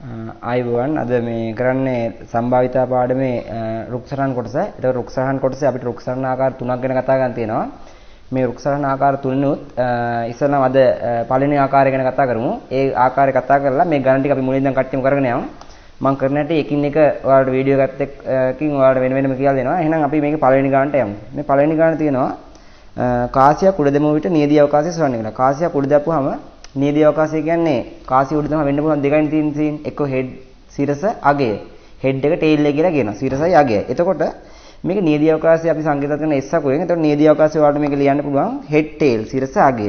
ආයිබෝවන් අද මේ කරන්නේ සම්භාවිතා පාඩමේ රුක්සරහන් කොටස. ඒතකොට රුක්සරහන් කොටසේ අපිට රුක්සරහන් ආකාර තුනක් ගැන කතා කරන්න තියෙනවා. මේ රුක්සරහන් ආකාර තුනෙනුත් ඉස්සෙල්ලාම අද පළවෙනි ආකාරය ගැන කතා කරමු. ඒ ආකාරය කතා කරලා මේ ගණන් ටික අපි මුලින් ඉඳන් කට්ටියම කරගෙන යමු. මම කරන හැටි එකින් එක ඔයාලට වීඩියෝ එකත් එක්කින් ඔයාලට වෙන වෙනම කියලා දෙනවා. එහෙනම් අපි මේකේ පළවෙනි ගණන්ට යමු. මේ පළවෙනි ගණන තියෙනවා කාසියක් උඩ දෙමු විට නියදී අවකාශය සොයන්න කියලා. කාසියක් උඩ දැපුවාම නියදී අවකාශය කියන්නේ කාසිය උඩ තමයි වෙන්න පුළුවන් දෙකයින් තියෙන එක්ක හෙඩ් සිරස අගය. හෙඩ් එක ටේල් එක කියලා කියනවා. සිරසයි අගය. එතකොට මේක නියදී අවකාශය අපි සංකේතත් කරන S අකුරෙන්. එතකොට නියදී අවකාශය වලට මේක ලියන්න පුළුවන් හෙඩ් ටේල් සිරස අගය.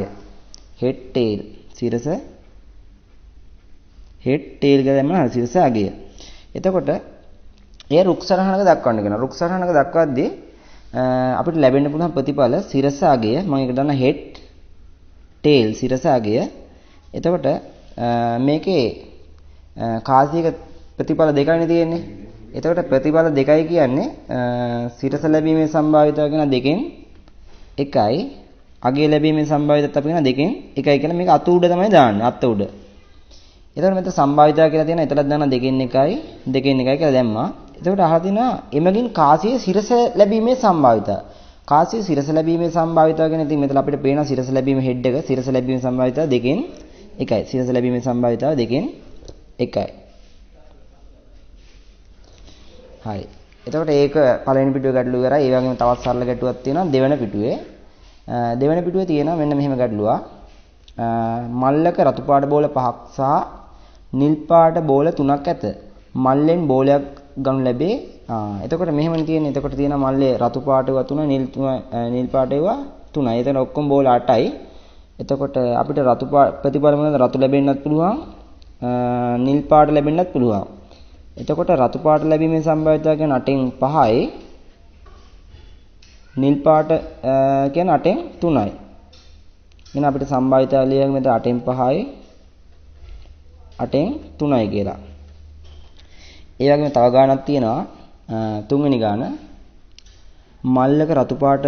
හෙඩ් ටේල් සිරස හෙඩ් ටේල් කියලා දැම්මම හරි සිරස අගය. එතකොට ඒ රුක්සරහනක දක්වන්න කියනවා. රුක්සරහනක දක්වද්දී අපිට ලැබෙන්න පුළුවන් ප්‍රතිඵල සිරස අගය මම ඒක දන්න හෙඩ් ටේල් සිරස අගය. එතකොට මේකේ කාසියක ප්‍රතිඵල දෙකයිනේ තියෙන්නේ. එතකොට ප්‍රතිඵල දෙකයි කියන්නේ සිරස ලැබීමේ සම්භාවිතාව කියන දෙකෙන් එකයි අගය ලැබීමේ සම්භාවිතාවත් අපි කියන දෙකෙන් එකයි කියලා මේක අත උඩ තමයි දාන්නේ අත උඩ. එතකොට මෙතන සම්භාවිතාව කියලා තියෙනවා. එතනත් දාන දෙකෙන් එකයි කියලා දැම්මා. එතකොට අහලා තිනවා එමගින් කාසියේ සිරස ලැබීමේ සම්භාවිතාව. කාසියේ සිරස ලැබීමේ සම්භාවිතාව කියන ඉතින් මෙතන අපිට පේනවා සිරස ලැබීමේ හෙඩ් එක සිරස ලැබීමේ සම්භාවිතාව දෙකෙන් එකයි. සිරස ලැබීමේ සම්භාවිතාව දෙකෙන් එකයි. හරි. එතකොට ඒක පළවෙනි පිටුවේ ගැටලුව කරා. ඒ වගේම තවත් සරල ගැටලුවක් තියෙනවා දෙවෙනි පිටුවේ. දෙවෙනි පිටුවේ තියෙනවා මෙන්න මෙහෙම ගැටලුවක්. මල්ලක රතු පාට බෝල 5ක් සහ නිල් පාට බෝල 3ක් ඇත. මල්ලෙන් බෝලයක් ගනු ලැබේ. එතකොට මෙහෙමනේ තියෙන්නේ. එතකොට තියෙනවා මල්ලේ රතු පාට ඒවා 3 නිල් පාට ඒවා 3යි. එතන ඔක්කොම බෝල 8යි. එතකොට අපිට රතු ප්‍රතිඵල මොනවද? රතු ලැබෙන්නත් පුළුවන්. නිල් පාට ලැබෙන්නත් පුළුවන්. එතකොට රතු පාට ලැබීමේ සම්භාවිතාව කියන 8න් 5යි. නිල් පාට කියන 8න් 3යි. එහෙනම් අපිට සම්භාවිතාව ලියන්න මෙතන 8න් 5යි 8න් 3යි කියලා. ඒ වගේම තව ගානක් තියෙනවා තුන්වෙනි ගාන. මල්ලක රතු පාට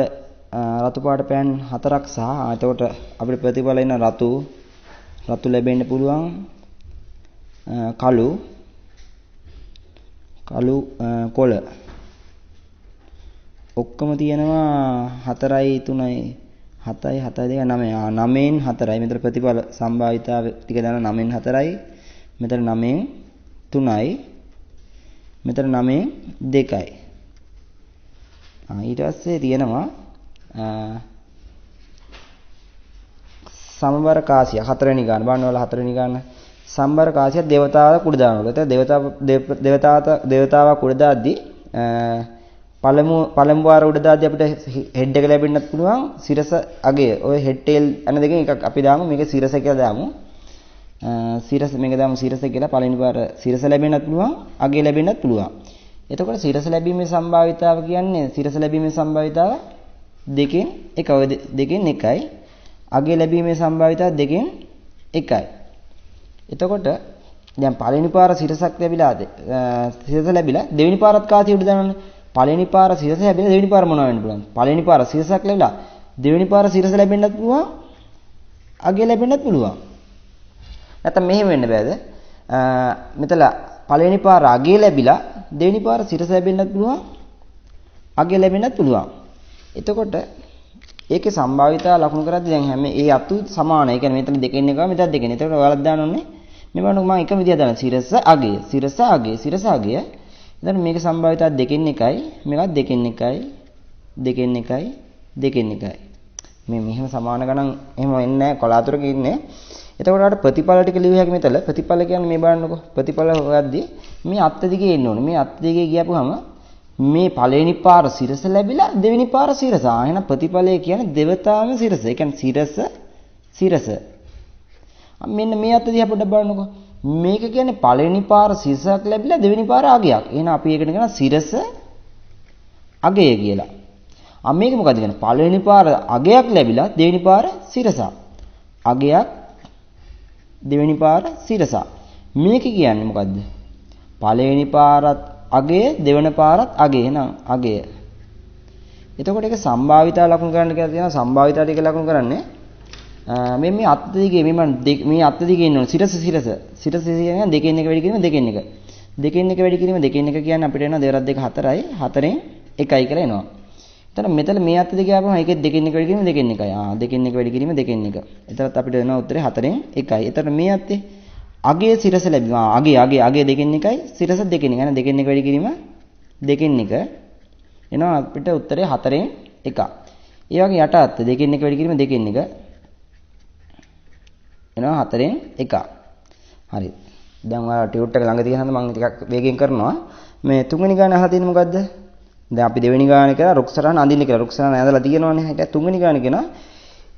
පෑන් 4ක් සහ එතකොට අපිට ප්‍රතිඵල එන රතු ලැබෙන්න පුළුවන් කළු කොළ ඔක්කොම තියෙනවා 4යි 3යි 7යි 7යි 2 9. 9න් 4යි. මෙතන ප්‍රතිඵල සම්භාවිතාව ටික දාන 9න් 4යි. මෙතන 9න් 3යි. මෙතන 9න් 2යි. ඊට පස්සේ තියෙනවා සමබර කාසිය හතරවෙනි ගාන. බලන්න වල හතරවෙනි ගාන. සම්බර කාසිය දේවතාවා කුඩ දානවලු. එතන දේවතාවා කුඩ දාද්දි පළමු වාර උඩ දාද්දි අපිට හෙඩ් එක ලැබෙන්නත් පුළුවන් සිරස අගය. ඔය හෙඩ් ටේල් අන දෙකෙන් එකක් අපි දාමු. මේක සිරස කියලා දාමු. මේක දාමු සිරස කියලා. පළවෙනි වාර සිරස ලැබෙන්නත් පුළුවන් අගය ලැබෙන්නත් පුළුවන්. එතකොට සිරස ලැබීමේ සම්භාවිතාව කියන්නේ සිරස ලැබීමේ සම්භාවිතාව දෙකෙන් එක. ඔය දෙකෙන් එකයි. අගය ලැබීමේ සම්භාවිතාව දෙකෙන් එකයි. එතකොට දැන් පළවෙනි පාර සිරසක් ලැබිලා සිරස ලැබිලා දෙවෙනි පාරත් කාසිය උඩ දානවනේ. පළවෙනි පාර සිරස ලැබිලා දෙවෙනි පාර මොනවා වෙන්න පුළුවන්? පළවෙනි පාර සිරසක් ලැබිලා දෙවෙනි පාර සිරස ලැබෙන්නත් පුළුවන් අගය ලැබෙන්නත් පුළුවන්. නැත්නම් මෙහෙම වෙන්න බෑද? මෙතන පළවෙනි පාර අගය ලැබිලා දෙවෙනි පාර සිරස ලැබෙන්නත් පුළුවන් අගය ලැබෙන්නත් පුළුවන්. එතකොට ඒකේ සම්භාවිතාව ලකුණු කරද්දී දැන් හැම ඒ අතු සමානයි. ඒ කියන්නේ මෙතන දෙකෙන් එකව මෙතන දෙකෙන්. එතකොට ඔයාලත් දාන්න මේ බලන්න මම එකම විදිය දානවා. සිරස අගය. එතන මේක සම්භාවිතාව දෙකෙන් එකයි. මේකත් දෙකෙන් එකයි. මේ මෙහෙම සමාන ගණන් එහෙම එන්නේ නැහැ. කොලාතුරක ඉන්නේ. එතකොට අර ප්‍රතිඵල ටික ලියුව හැකි මෙතන. ප්‍රතිඵල කියන්නේ මේ බලන්නකො. ප්‍රතිඵල හොයද්දී මේ අත් දිගේ එන්න ඕනේ. මේ අත් දිගේ ගියපුවාම මේ පළවෙනි පාර සිරස ලැබිලා දෙවෙනි පාර සිරස. එහෙනම් ප්‍රතිඵලය කියන්නේ දෙවතාවම සිරස. ඒ කියන්නේ සිරස. මෙන්න මේ අත දිහා පොඩ්ඩක් බලන්නකො. මේක කියන්නේ පළවෙනි පාර සිරසක් ලැබිලා දෙවෙනි පාර අගයක්. එහෙනම් අපි ඒකට කියනවා සිරස අගය කියලා. මේක මොකද කියන්නේ? පළවෙනි පාර අගයක් ලැබිලා දෙවෙනි පාර සිරසක්. අගයක් දෙවෙනි පාර සිරසක්. මේක කියන්නේ මොකද්ද? පළවෙනි පාරත් අගය දෙවන පාරත් අගය. එහෙනම් අගය. එතකොට ඒක සම්භාවිතාව ලකුණු කරන්න කියලා තියෙනවා. සම්භාවිතාව ටික ලකුණු කරන්නේ මේ අත් දිගේ මේ අත් දිගේ ඉන්නවා සිරස කියන්නේ දෙකෙන් එක වැඩි කිරීම දෙකෙන් එක වැඩි කිරීම දෙකෙන් එක කියන්නේ අපිට එනවා 2 2 4යි 4න් 1යි කියලා එනවා. එතන මෙතන මේ අත් දිගේ ආවම ඒකෙත් දෙකෙන් එක වැඩි කිරීම දෙකෙන් එකයි. දෙකෙන් එක වැඩි කිරීම දෙකෙන් එක. එතනත් අපිට එනවා උත්තරේ 4න් 1යි. එතන මේ අත්තේ අගේ සිරස ලැබෙනවා. අගේ දෙකෙන් එකයි සිරස දෙකෙන් එක. එහෙනම් දෙකෙන් එක වැඩි කිරීම දෙකෙන් එක. එනවා අපිට උත්තරේ 4න් 1. ඒ වගේ යට අත්ත දෙකෙන් එක වැඩි කිරීම දෙකෙන් එක. එනවා 4න් 1. හරි. දැන් ඔයාලා ටියුට් එක ළඟ තියෙන හන්ද මම ටිකක් වේගෙන් කරනවා. මේ තුන්වෙනි ගාන අහලා තියෙන්නේ මොකද්ද? දැන් අපි දෙවෙනි ගානේ කරා රුක්සරහන් අඳින්න කියලා. රුක්සරහන් ඇඳලා තියෙනවනේ. ඒක තුන්වෙනි ගානේ කියනවා.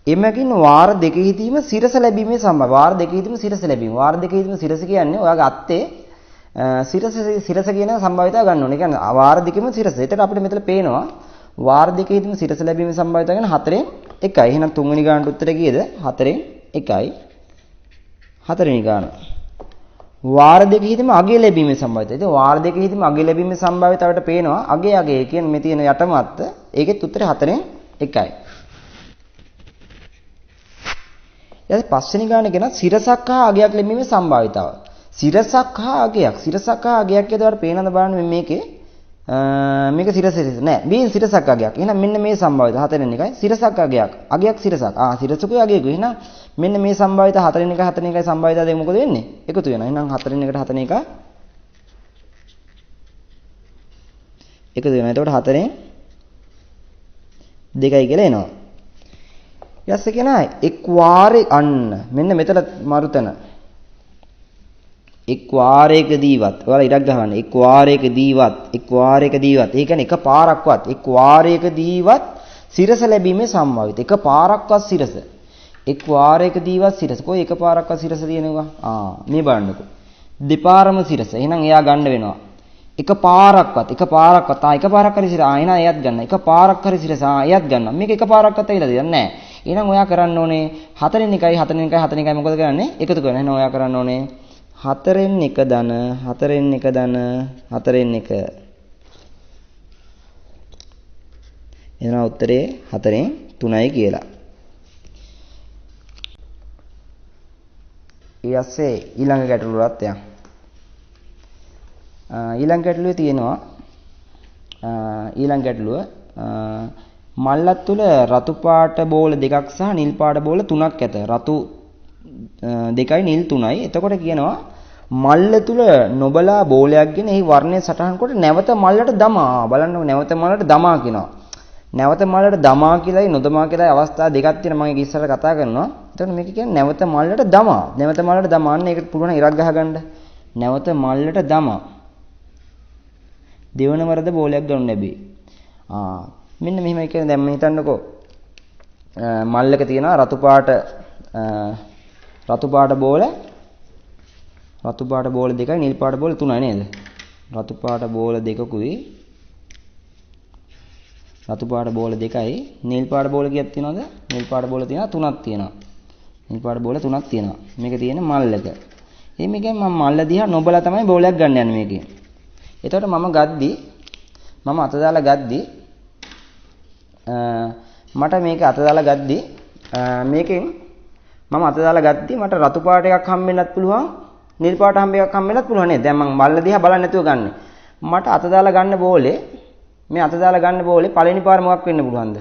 එමකින් වාර දෙකෙහිදීම සිරස ලැබීමේ සම්භාවය. වාර දෙකෙහිදීම සිරස ලැබීම. වාර දෙකෙහිදීම සිරස කියන්නේ ඔයාගේ අත්තේ සිරස කියන සම්භාවිතාව ගන්න ඕනේ. ඒ කියන්නේ වාර දෙකෙම සිරස. ඒකට අපිට මෙතන පේනවා වාර දෙකෙහිදීම සිරස ලැබීමේ සම්භාවිතාව ගැන 4න් 1යි. එහෙනම් තුන්වෙනි ගානට උත්තරේ කීයද? 4න් 1යි. හතරවෙනි ගාන. වාර දෙකෙහිදීම අගය ලැබීමේ සම්භාවිතය. ඉතින් වාර දෙකෙහිදීම අගය ලැබීමේ සම්භාවිතාවට පේනවා අගය කියන්නේ මේ තියෙන යටම අත්ත. ඒකෙත් උත්තරේ 4න් 1යි. ඊට පස්වෙනි ගාන කියන සිරසක් හා අගයක් ලැබීමේ සම්භාවිතාව. සිරසක් හා අගයක් කියලාට පේනද බලන්න මේකේ මේක සිරස නෑ. මේ සිරසක් අගයක්. එහෙනම් මෙන්න මේ සම්භාවිතාව 4න් 1යි. සිරසක් අගයක් සිරසක්. සිරසකුයි අගයකුයි. එහෙනම් මෙන්න මේ සම්භාවිතාව 4න් 1 සම්භාවිතාව දෙක මොකද වෙන්නේ? එකතු වෙනවා. එහෙනම් 4න් 1ට 4න් 1 එකතු වෙනවා. එතකොට 4න් 2යි කියලා එනවා. ඊයස්ස කියනවා එක් වාරේ අන්න මෙන්න මෙතන මරුතන එක් වාරයකදීවත් ඔයාලා ඉරක් ගහන්න එක් වාරයකදීවත් ඒ කියන්නේ එක පාරක්වත් එක් වාරයකදීවත් සිරස ලැබීමේ සම්භාවිත එක පාරක්වත් සිරස එක් වාරයකදීවත් සිරස කොයි එක පාරක්වත් සිරස තියෙනවා මේ බලන්නකෝ දෙපාරම සිරස එහෙනම් එයා ගන්න වෙනවා එක පාරක්වත් එක පාරක් හරි සිරස එහෙනම් එයත් ගන්න එක පාරක් හරි සිරස එයත් ගන්න මේක එක පාරක්වත් ඇවිල්ලා දෙන්නේ නැහැ එහෙනම් ඔයා කරන්න ඕනේ 4න් 1යි මොකද කරන්නේ එකතු කරනවා එහෙනම් ඔයා කරන්න ඕනේ 4න් 1 ධන 4න් 1 ධන 4න් 1 එනවා උත්තරේ 4න් 3යි කියලා. ඊයස්සේ ඊළඟ ගැටලුවට යන්න. ඊළඟ ගැටලුවේ තියෙනවා ඊළඟ ගැටලුව මල්ලත් තුල රතු පාට බෝල දෙකක් සහ නිල් පාට බෝල තුනක් ඇත. රතු 2යි නිල් 3යි. එතකොට කියනවා මල්ල තුල නොබලා බෝලයක් ගෙන එහි වර්ණය සටහන් කොට නැවත මල්ලට දමා. බලන්න නැවත මල්ලට දමා කියනවා. නැවත මල්ලට දමා කියලායි නොදමා කියලායි අවස්ථා දෙකක් තියෙනවා. මම ඒක ඉස්සරහ කතා කරනවා. එතකොට මේක කියන්නේ නැවත මල්ලට දමා. නැවත මල්ලට දමාන්න ඒකට පුළුවන් ඉරක් ගහගන්න. නැවත මල්ලට දමා. දෙවන වරද බෝලයක් ගන්න ලැබේ. මෙන්න මෙහෙමයි කියන්නේ දැන් මේ හිතන්නකෝ. මල්ලක තියෙනවා රතු පාට බෝල දෙකයි නිල් පාට බෝල තුනයි නේද? රතු පාට බෝල දෙකකුයි රතු පාට බෝල දෙකයි නිල් පාට බෝල කීයක් තියෙනවද? නිල් පාට බෝල තියෙනවා තුනක් තියෙනවා. නිල් පාට බෝල තුනක් තියෙනවා. මේක තියෙන්නේ මල්ලක. ඉතින් මේකෙන් මම මල්ල දිහා නොබලා තමයි බෝලයක් ගන්න යන්නේ මේකෙන්. එතකොට මම අත දාලා ගද්දි මට මේක අත දාලා ගද්දි මේකෙන් මම අත දාලා ගද්දි මට රතු පාට එකක් හම්බෙන්නත් පුළුවන් නිල් පාට එකක් හම්බෙන්නත් පුළුවන් නේද? දැන් මම මල්ල දිහා බලන්නේ නැතුව ගන්න. මට අත දාලා ගන්න බෝලේ පළවෙනි පාර මොකක් වෙන්න පුළුවන්ද?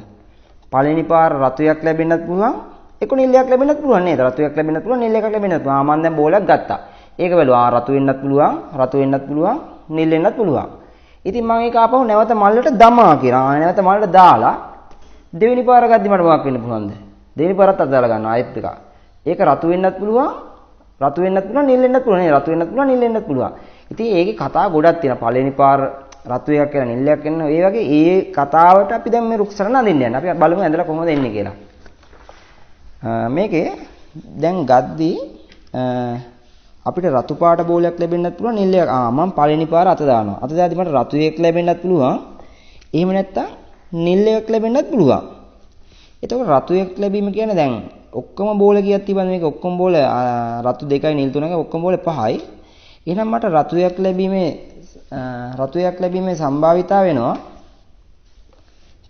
පළවෙනි පාර රතුයක් ලැබෙන්නත් පුළුවන් එක නිල්යක් ලැබෙන්නත් පුළුවන් නේද? රතුයක් ලැබෙන්නත් පුළුවන් නිල් එකක් ලැබෙන්නත් පුළුවන්. මම දැන් බෝලයක් ගත්තා. ඒක බැලුවා රතු වෙන්නත් පුළුවන් නිල් වෙන්නත් පුළුවන්. ඉතින් මම ඒක ආපහු නැවත මල්ලට දමා කියලා. නැවත මල්ලට දාලා දෙවෙනි පාර ගද්දි මට මොකක් වෙන්න පුළුවන්ද? දෙවෙනි පාරත් අත දාලා ගන්නවා ආයෙත් එක. ඒක රතු වෙන්නත් පුළුවන් නිල් වෙන්නත් පුළුවන් නේ. රතු වෙන්නත් පුළුවන් නිල් වෙන්නත් පුළුවන්. ඉතින් ඒකේ කතා ගොඩක් තියෙනවා. පළවෙනි පාර රතු එකක් කියලා නිල් එකක් වෙනවා. ඒ වගේ ඒ කතාවට අපි දැන් මේ රුක්සරණ අඳින්න යනවා. අපි බලමු ඇඳලා කොහොමද එන්නේ කියලා. මේකේ දැන් ගද්දි අපිට රතු පාට බෝලයක් ලැබෙන්නත් පුළුවන් නිල් එකක්. මම පළවෙනි පාර අත දානවා. අත දාද්දි මට රතු එකක් ලැබෙන්නත් පුළුවන්. එහෙම නැත්තම් නිල් එකක් ලැබෙන්නත් පුළුවන්. එතකොට රතු එකක් ලැබීම කියන්නේ දැන් ඔක්කොම බෝල කීයක් තිබ්බද මේක ඔක්කොම බෝල රතු 2යි නිල් 3යි ඔක්කොම බෝල 5යි. එහෙනම් මට රතු එකක් ලැබීමේ සම්භාවිතාව වෙනවා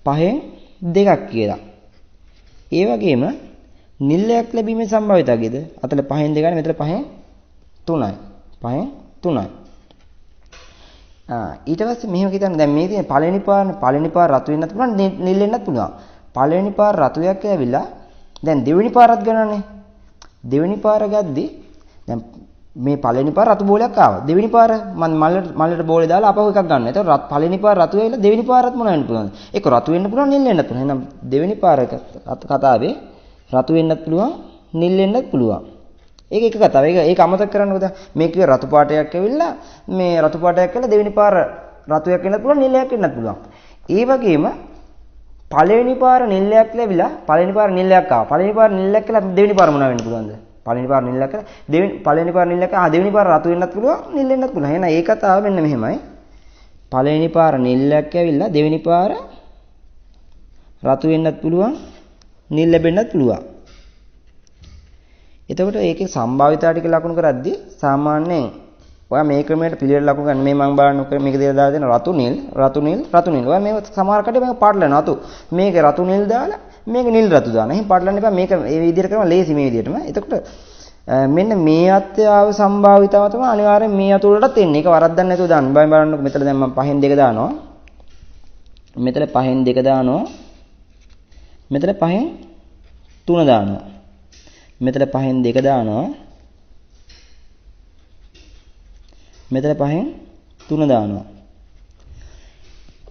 5න් 2ක් කියලා. ඒ වගේම නිල්ලයක් ලැබීමේ සම්භාවිතයද? අතල 5න් 2 ගන්න මෙතන 5න් 3යි. 5න් 3යි. ඊට පස්සේ මෙහෙම හිතන්න දැන් මේ තියෙන පළවෙනි පාර රතු වෙන්නත් පුළුවන් නිල් වෙන්නත් පුළුවන්. පළවෙනි පාර රතුයක් ඇවිල්ලා දැන් දෙවෙනි පාරත් ගන්නනේ. දෙවෙනි පාර ගද්දි දැන් මේ පළවෙනි පාර රතු බෝලයක් ආවා. දෙවෙනි පාර මම මල්ලට බෝලේ දාලා අපහු එකක් ගන්නවා. එතකොට පළවෙනි පාර රතු වෙයිලා දෙවෙනි පාරත් මොන වෙන්න පුළුවන්ද? ඒක රතු වෙන්න පුළුවන් නිල් වෙන්නත් පුළුවන්. එහෙනම් දෙවෙනි පාර කතාවේ රතු වෙන්නත් පුළුවන් නිල් වෙන්නත් පුළුවන්. ඒක එක කතාවක්. ඒක අමතක කරන්නකෝ. මේ කිව්වේ රතු පාටයක් ඇවිල්ලා මේ රතු පාටයක් කියලා දෙවෙනි පාර රතුයක් වෙන්නත් පුළුවන් නිලයක් වෙන්නත් පුළුවන්. ඒ වගේම පළවෙනි පාර නිලයක් ලැබිලා පළවෙනි පාර නිලයක් ආවා. පළවෙනි පාර නිලයක් කියලා දෙවෙනි පාර මොනවා වෙන්න පුළුවන්ද? පළවෙනි පාර නිලයක් කියලා පළවෙනි පාර නිලයක් දෙවෙනි පාර රතු වෙන්නත් පුළුවන් නිල් වෙන්නත් පුළුවන්. එහෙනම් ඒ කතාව මෙන්න මෙහෙමයි. පළවෙනි පාර නිලයක් ඇවිල්ලා දෙවෙනි පාර රතු වෙන්නත් පුළුවන් නිල් ලැබෙන්නත් පුළුවන්. එතකොට ඒකේ සම්භාවිතා ටික ලකුණු කරද්දී සාමාන්‍යයෙන් ඔයා මේ ක්‍රමයට පිළිවෙල ලකුණු ගන්න මේ මම බලන්න මේක දෙලා දාලා දෙන රතු නිල් රතු නිල් රතු නිල්. ඔයා මේ සමහර කඩේ මේක පාටලන රතු. මේක රතු නිල් දාලා මේක නිල් රතු දානවා. එහෙනම් පාටලන්න එපා. මේක මේ විදිහට කරනවා ලේසි මේ විදිහටම. එතකොට මෙන්න මේ අත්‍යාව සම්භාවිතාව තමයි අනිවාර්යෙන් මේ අත උඩටත් එන්නේ. ඒක වරද්දන්න නැතුව දාන්න. බලන්නකො මෙතන දැන් මම 5න් 2 දානවා. මෙතන 5න් 2 දානවා. මෙතන 5න් 3 දානවා. මෙතන 5න් 2 දානවා. මෙතන 5න් 3 දානවා.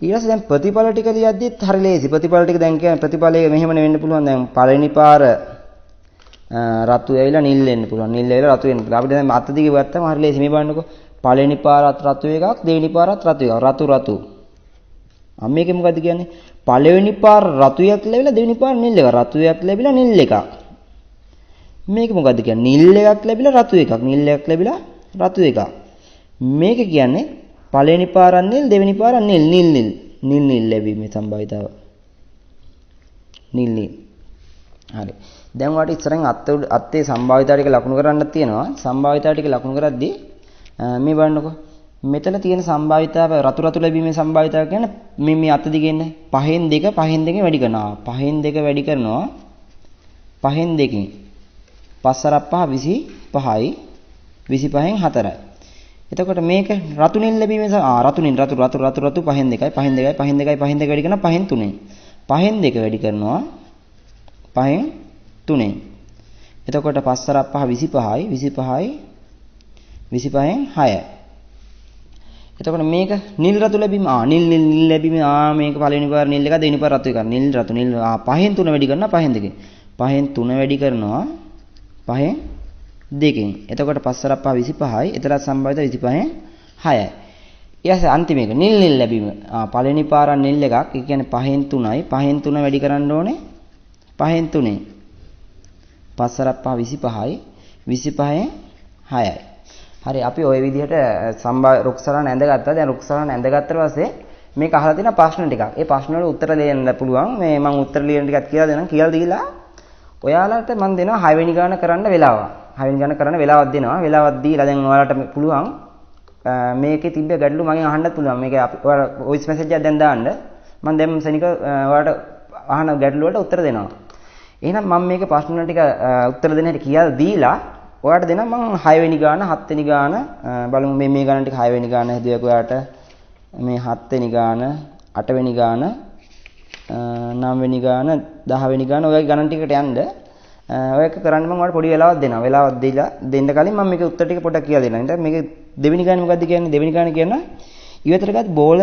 ඊළඟට දැන් ප්‍රතිඵල ටික ලියද්දිත් හරි ලේසි. ප්‍රතිඵල ටික දැන් කියන්නේ ප්‍රතිඵලයේ මෙහෙමනේ වෙන්න පුළුවන්. දැන් පළවෙනි පාර රතු ඇවිල්ලා නිල් වෙන්න පුළුවන්. නිල් ඇවිල්ලා රතු වෙන්න පුළුවන්. අපිට දැන් අත දිගේ ගත්තම හරි ලේසි. මේ බලන්නකො. පළවෙනි පාරත් රතු එකක්, දෙවෙනි පාරත් රතු එකක්. රතු රතු. මේකේ මොකද්ද කියන්නේ? පළවෙනි පාර රතුයක් ලැබිලා දෙවෙනි පාර නිල් එකක්. රතුයක් ලැබිලා නිල් එකක්. මේක මොකද්ද කියන්නේ? නිල් එකක් ලැබිලා රතු එකක්. නිල් එකක් ලැබිලා රතු එකක්. මේක කියන්නේ පළවෙනි පාරක් නිල් දෙවෙනි පාරක් නිල් නිල් නිල් නිල් නිල් ලැබීමේ සම්භාවිතාව. නිල් නිල්. හරි. දැන් වාට ඉස්සරහින් අත්තේ සම්භාවිතාව ටික ලකුණු කරන්නත් තියෙනවා. සම්භාවිතාව ටික ලකුණු කරද්දී මේ බලන්නකො. මෙතන තියෙන සම්භාවිතාව රතු රතු ලැබීමේ සම්භාවිතාව කියන්නේ මේ අත දිගේ ඉන්නේ 5න් 2 වැඩි කරනවා. 5න් 2 වැඩි කරනවා. 5න් 2කින් 5 5 25යි 25න් 4යි. එතකොට මේක රතු නිල් ලැබීමේ රතු නිල් රතු 5න් 2යි 5න් 2 වැඩි කරනවා 5න් 3ෙන්. 5න් 2 වැඩි කරනවා 5න් 3ෙන්. එතකොට 5 5 25යි 25න් 6යි. එතකොට මේක නිල් රතු ලැබීම නිල් ලැබීම මේක පළවෙනි පාර නිල් එක දෙවෙනි පාර රතු එක නිල් රතු නිල් 5න් 3 වැඩි කරනවා 5න් 2. 5න් 3 වැඩි කරනවා 5න් 2කින්. එතකොට 5 25යි. එතරම් සම්භාවිත 25න් 6යි. ඊට අන්තිම එක නිල් ලැබීම. පළවෙනි පාර නිල් එකක්. ඒ කියන්නේ 5න් 3යි. 5න් 3 වැඩි කරන්න ඕනේ 5න් 3ෙන්. 5 25යි 25න් 6යි. හරි අපි ওই විදිහට රුක්සලන ඇඳගත්තා. දැන් රුක්සලන ඇඳගත්තට පස්සේ මේක අහලා තියෙන ප්‍රශ්න ටිකක්. ඒ ප්‍රශ්න වල උත්තර ලියන්න පුළුවන්. මේ මම උත්තර ලියන ටිකක් කියලා දෙනම්. කියලා දීලා ඔයාලට මම දෙනවා 6 වෙනි ගාන කරන්න වෙලාව. 6 වෙනි ගාන කරන්න වෙලාවක් දෙනවා. වෙලාවක් දීලා දැන් ඔයාලට පුළුවන් මේකේ තිබ්බ ගැටලු මගෙන් අහන්නත් පුළුවන්. මේක ඔයාලා වොයිස් මැසේජ් එකක් දැන් දාන්න. මම දැන් සෙනික ඔයාලට අහන ගැටලු වලට උත්තර දෙනවා. එහෙනම් මම මේකේ ප්‍රශ්න ටික උත්තර දෙන්න හැටි කියලා දීලා ඔයාලට දෙනවා මම 6 වෙනි ගාන 7 වෙනි ගාන බලමු මේ ගාන ටික 6 වෙනි ගාන හදුවක ඔයාලට මේ 7 වෙනි ගාන 8 වෙනි ගාන 9 වෙනි ගාන 10 වෙනි ගාන ඔයගේ ගණන් ටිකට යන්න ඔය එක කරන්න මම ඔයාලට පොඩි වෙලාවක් දෙනවා. වෙලාවක් දීලා දෙන්න කලින් මම මේකේ උත්තර ටික පොඩ්ඩක් කියලා දෙන්නම්. ඊට මේකේ දෙවෙනි ගානේ මොකද්ද කියන්නේ? දෙවෙනි ගානේ කියන ඉවතරගත් බෝල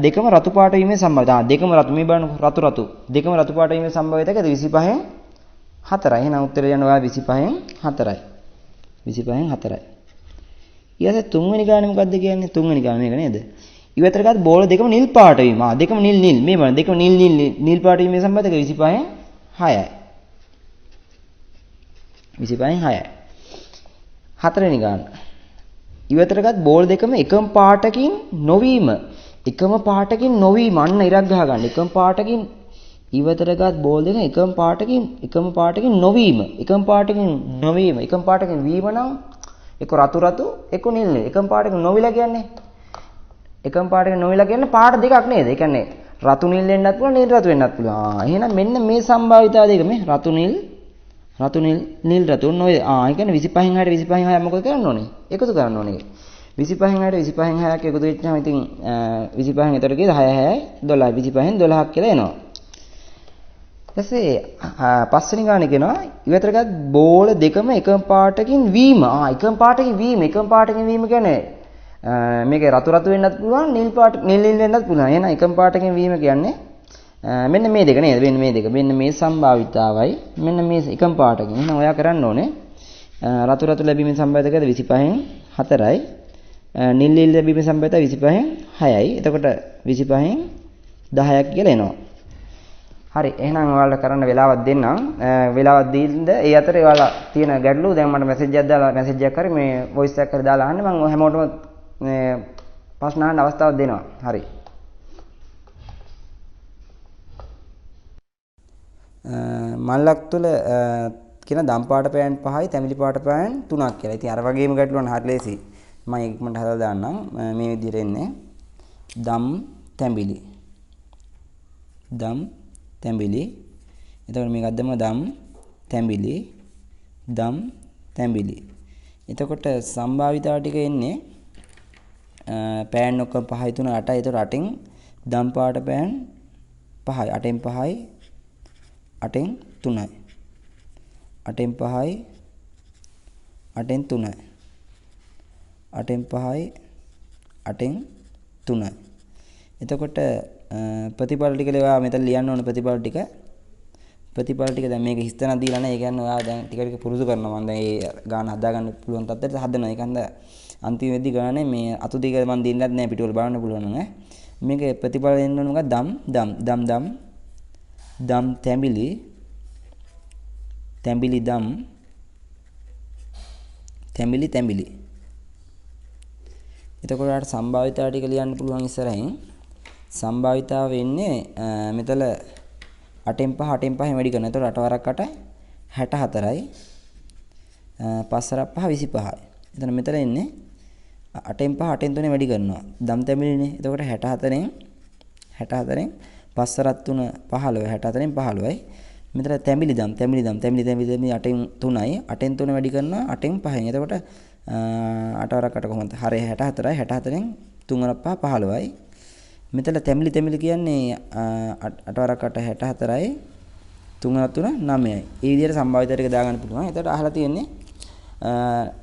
දෙකම රතු පාට වීමේ සම්භාවිතාව. දෙකම රතු මේ බලන්න රතු දෙකම රතු පාට වීමේ සම්භාවිතාවක 25න් 4යි. එහෙනම් උත්තරය යනවා 25න් 4යි. 25න් 4යි. ඊට තුන්වෙනි ගානේ මොකද්ද කියන්නේ? තුන්වෙනි ගාන මේක නේද? ඉවතරගත් බෝල දෙකම නිල් පාට වීම. දෙකම නිල් මේ බලන්න දෙකම නිල් පාට වීමේ සම්භාවිතාවක 25න් 6යි. 25න් 6යි. හතරවෙනි ගාන. ඉවතරගත් බෝල් දෙකම එකම පාටකින් නොවීම. එකම පාටකින් නොවීම අන්න ඉරක් ගහ ගන්න. එකම පාටකින් ඉවතරගත් බෝල් දෙක එකම පාටකින් නොවීම. එකම පාටකින් නොවීම. එකම පාටකින් වීම නම් එක රතු එක නිල් නිල්. එකම පාටකින් නොවිලා කියන්නේ එකම පාටකින් නොවිලා කියන්නේ පාට දෙකක් නේද? ඒ කියන්නේ රතු නිල් වෙන්නත් පුළුවන් නිල් රතු වෙන්නත් පුළුවන්. එහෙනම් මෙන්න මේ සම්භාවිතාව දෙක මේ රතු නිල් රතු නිල් රතු ඔන්න ඔය ඒ කියන්නේ 25න් 6ට 25න් 6 මොකද කරන්න ඕනේ? එකතු කරන්න ඕනේ. 25න් 6ට 25න් 6ක් එකතු වෙච්චාම ඉතින් 25න් එතකොට ගියේ 10 6යි 12 25න් 12ක් කියලා එනවා. ඊපස්සේ පස්වෙනි ගානේ කියනවා ඉවතරගත් බෝල දෙකම එකම පාටකින් වීම. එකම පාටකින් වීම. එකම පාටකින් වීම කියන්නේ මේක රතු රතු වෙන්නත් පුළුවන් නිල් පාට නිල් වෙන්නත් පුළුවන්. එහෙනම් එකම පාටකින් වීම කියන්නේ මෙන්න මේ දෙක නේද? මෙන්න මේ දෙක. මෙන්න මේ සම්භාවිතාවයි මෙන්න මේ එකම පාටකින්. එහෙනම් ඔයා කරන්න ඕනේ රතු රතු ලැබීමේ සම්භාවිතාවද 25න් 4යි. නිල් ලැබීමේ සම්භාවිතාව 25න් 6යි. එතකොට 25න් 10ක් කියලා එනවා. හරි. එහෙනම් ඔයාලට කරන්න වෙලාවක් දෙන්නම්. වෙලාවක් දීලා ඒ අතරේ ඔයාලා තියෙන ගැටලු දැන් මට මැසේජ් එකක් දාලා මැසේජ් එකක් කරේ මේ වොයිස් එකක් කරලා දාලා අහන්න මම හැමෝටම මේ ප්‍රශ්න අහන්න අවස්ථාවක් දෙනවා. හරි. මල්ලක් තුල කියන දම් පාට පෑන් 5යි තැඹිලි පාට පෑන් 3ක් කියලා. ඉතින් අර වගේම ගැටලුවක් හරි ලේසි. මම ඉක්මනට හදලා දාන්නම්. මේ විදිහට එන්නේ. දම් තැඹිලි. දම් තැඹිලි. එතකොට මේකක් දැම්ම දම් තැඹිලි. දම් තැඹිලි. එතකොට සම්භාවිතාව ටික එන්නේ පෑන් ඔක්කොම 5යි 3 8යි. එතකොට 8න් දම් පාට පෑන් 5යි. 8න් 5යි 8න් 3යි. 8න් 5යි 8න් 3යි. 8න් 5යි 8න් 3යි. එතකොට ප්‍රතිඵල ටික ලේවා මෙතන ලියන්න ඕන ප්‍රතිඵල ටික. ප්‍රතිඵල ටික දැන් මේක හිස්තන දීලා නැහැ. ඒ කියන්නේ ඔයා දැන් ටික ටික පුරුදු කරනවා. මම දැන් ඒ ගාන හදා ගන්න පුළුවන් තත්ත්වයට හදනවා. ඒක හන්ද අන්තිම වෙද්දි ගානේ මේ අතු දෙක මම දෙන්නත් නැහැ පිටවල බලන්න පුළුවන් නේද? මේක ප්‍රතිඵල එන්න ඕන මොකක්ද? දම් තැඹිලි දම් තැඹිලි. එතකොට ඔයාලට සම්භාවිතාව ටික ලියන්න පුළුවන් ඉස්සරහින්. සම්භාවිතාව වෙන්නේ මෙතන 8න් 5 වැඩි කරනවා. එතකොට 8 වරක් 8 64යි. 5 වරක් 5 25යි. එතන මෙතන එන්නේ 8න් 5 8න් 3 වැඩි කරනවා. දම් තැඹිලිනේ. එතකොට 64න් 5 වරක් 3 15 64න් 15යි. මෙතන තැඹිලි දම් 8න් 3යි 8න් 3 වැඩි කරනවා 8න් 5න්. එතකොට 8 වරක් 8 කොහොමද? හරි 64යි 64න් 3 වරක් 5 15යි. මෙතන තැඹිලි කියන්නේ 8 වරක් 8 64යි 3 වරක් 3 9යි. ඒ විදිහට සම්භාවිත ටික දාගන්න පුළුවන්. එතකොට අහලා තියෙන්නේ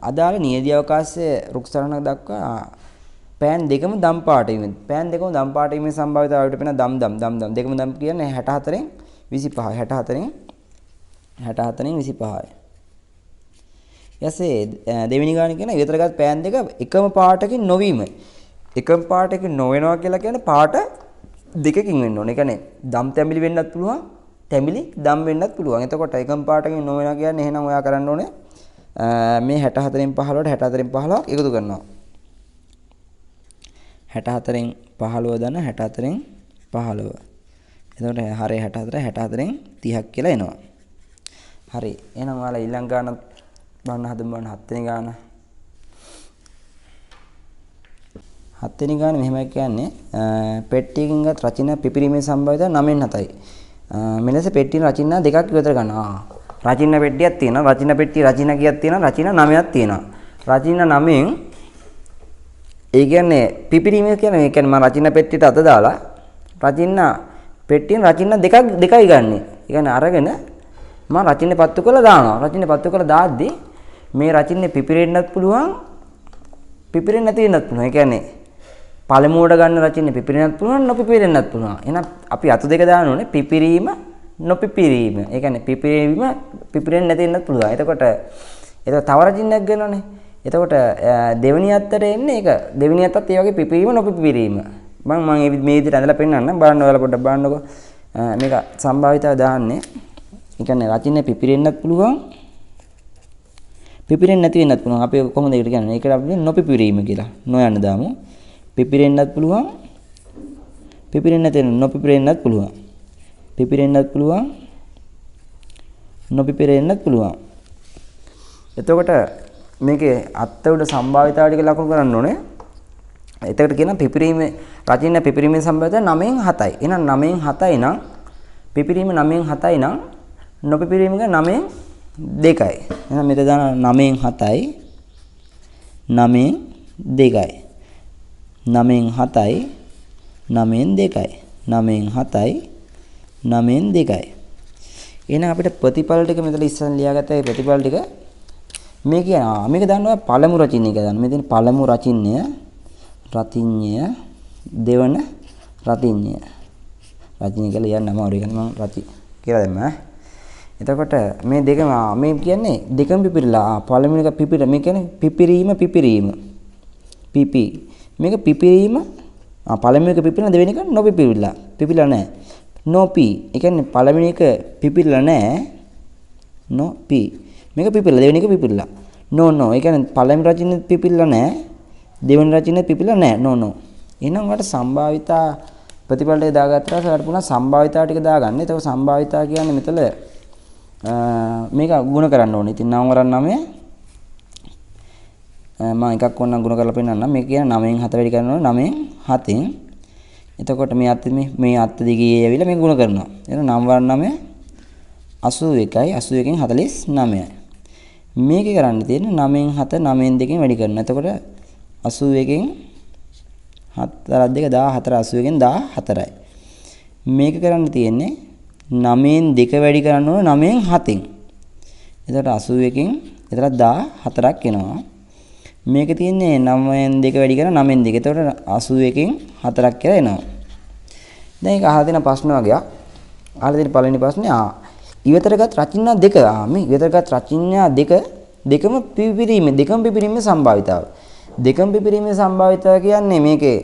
අදාළ නියදී අවකාශයේ රුක්සරණක් දක්වා පෑන් දෙකම දම් පාට වීම. පෑන් දෙකම දම් පාට වීමේ සම්භාවිතාවයට වෙන දම් දෙකම දම් කියන්නේ 64න් 25යි 64න් 25යි. ඊයසේ දෙවෙනි ගාන කියන ඉවතරගත් පෑන් දෙක එකම පාටකින් නොවීම. එකම පාටකින් නොවෙනවා කියලා කියන්නේ පාට දෙකකින් වෙන්න ඕනේ. ඒ කියන්නේ දම් තැඹිලි වෙන්නත් පුළුවන්, තැඹිලි දම් වෙන්නත් පුළුවන්. එතකොට එකම පාටකින් නොවෙනවා කියන්නේ එහෙනම් ඔයා කරන්න ඕනේ මේ 64න් 15ට 64න් 15ක් එකතු කරනවා. 64න් 15 දන 64න් 15. එතකොට හරි 64 64න් 30ක් කියලා එනවා. හරි. එහෙනම් ඔයාලා ඊළඟ ගාන බලන්න හදමු 7 වෙනි ගාන. 7 වෙනි ගාන මෙහෙමයි කියන්නේ පෙට්ටියකින් ගත් රචන පිපිරීමේ සම්භාවිතාව 9න් 7යි. මෙලෙස පෙට්ටියේ රචන දෙකක් විතර ගන්නවා. රචන පෙට්ටියක් තියෙනවා. රචන පෙට්ටිය රචන කීයක් තියෙනවා? රචන 9ක් තියෙනවා. රචන 9න් ඒ කියන්නේ පිපිරීම කියන්නේ ඒ කියන්නේ මම රචන පෙට්ටියට අත දාලා රචන පෙට්ටියෙන් රචන දෙකයි ගන්නෙ. ඒ කියන්නේ අරගෙන මම රචනේ පත්තු කරලා දානවා. රචනේ පත්තු කරලා දාද්දි මේ රචනේ පිපිරෙන්නත් පුළුවන් පිපිරෙන්නේ නැති වෙන්නත් පුළුවන්. ඒ කියන්නේ පළමුවට ගන්න රචනේ පිපිරෙන්නත් පුළුවන් නොපිපිරෙන්නත් පුළුවන්. එහෙනම් අපි අතු දෙක දාන්න ඕනේ පිපිරීම නොපිපිරීම. ඒ කියන්නේ පිපිරෙන්නේ නැති වෙන්නත් පුළුවන්. එතකොට තව රචනයක් ගන්නවනේ. එතකොට දෙවෙනි අත්තට එන්නේ ඒක දෙවෙනි අත්තත් ඒ වගේ පිපිරීම නොපිපිරීම. මම මේ විදිහට ඇඳලා පෙන්නන්න බලන්න ඔයාලා පොඩ්ඩක් බලන්නකෝ. මේක සම්භාවිතාව දාන්නේ. ඒ කියන්නේ රචනය පිපිරෙන්නත් පුළුවන් පිපිරෙන්නේ නැති වෙන්නත් පුළුවන්. අපි කොහොමද ඒකට කියන්නේ? ඒකට අපි නොපිපිරීම කියලා. නොයන්න දාමු. පිපිරෙන්නත් පුළුවන් පිපිරෙන්නේ නැති වෙන නොපිපිරෙන්නත් පුළුවන්. පිපිරෙන්නත් පුළුවන් නොපිපිරෙන්නත් පුළුවන්. එතකොට මේකේ අත්ත උඩ සම්භාවිතාව ටික ලකුණු කරන්න ඕනේ. එතකොට කියන පිපිරීමේ රචන පිපිරීමේ සම්භාවිතාව 9න් 7යි. එහෙනම් 9න් 7යි නම් පිපිරීම 9න් 7යි නම් නොපිපිරීම 9න් 2යි. එහෙනම් මෙතන දාන 9න් 7යි 9න් 2යි. 9න් 7යි 9න් 2යි. 9න් 7යි 9න් 2යි. එහෙනම් අපිට ප්‍රතිඵල ටික මෙතන ඉස්සන් ලියාගත්ත ඒ ප්‍රතිඵල ටික මේ කියන මේක දන්නවා පළමු රචිනය කියලා දන්නවා. මේ තියෙන පළමු රචින්‍ය දෙවන රචින්‍ය. රචින්‍ය කියලා යන්න අමාරුයි. කියන්නේ මම රචි කියලා දැම්මා. එතකොට මේ දෙකම මේ කියන්නේ දෙකම පිපිරිලා. පළවෙනි එක පිපිර මේ කියන්නේ පිපිරීම. පිපි. මේක පිපිරීම පළවෙනි එක පිපිරන දෙවෙනි එක නොපිපිරිලා. පිපිලා නැහැ. නොපි. ඒ කියන්නේ පළවෙනි එක පිපිරිලා නැහැ. නොපි. මේක පිපිරිලා දෙවෙනි එක පිපිරිලා. නෝ. ඒ කියන්නේ පළවෙනි රචිනේ පිපිරිලා නැහැ. දෙවෙනි රචිනේ පිපිරිලා නැහැ. නෝ. එහෙනම් ඔයාලට සම්භාවිතා ප්‍රතිඵලය දාගත්තා ඊට පුණා සම්භාවිතා ටික දාගන්න. ඒක සම්භාවිතා කියන්නේ මෙතන මේක ගුණ කරන්න ඕනේ. ඉතින් 9 වරන් 9 මම එකක් ඕනනම් ගුණ කරලා පෙන්නන්නම්. මේක කියන 9න් 7 වැඩි කරනවා 9න් 7න්. එතකොට මේ අත් දිගේ ඇවිල්ලා මේක ගුණ කරනවා. එහෙනම් 9 වරන් 9 81යි 81න් 49යි. මේක කරන්න තියෙන්නේ 9න් 7 9න් 2කින් වැඩි කරනවා. එතකොට 81න් 7 2 14 81න් 14යි. මේක කරන්න තියෙන්නේ 9න් 2 වැඩි කරන්න ඕන 9න් 7න්. එතකොට 81න් එතනත් 14ක් එනවා. මේක තියෙන්නේ 9න් 2 වැඩි කරන 9න් 2. එතකොට 81න් 4ක් කියලා එනවා. දැන් ඒක අහලා තියෙන ප්‍රශ්න වගේක්. අහලා තියෙන පළවෙනි ප්‍රශ්නේ ඉවතරගත් රචින්නා දෙක. මේ ඉවතරගත් රචින්නා දෙකම පිපිරීමේ සම්භාවිතාව. දෙකම පිපිරීමේ සම්භාවිතාව කියන්නේ මේකේ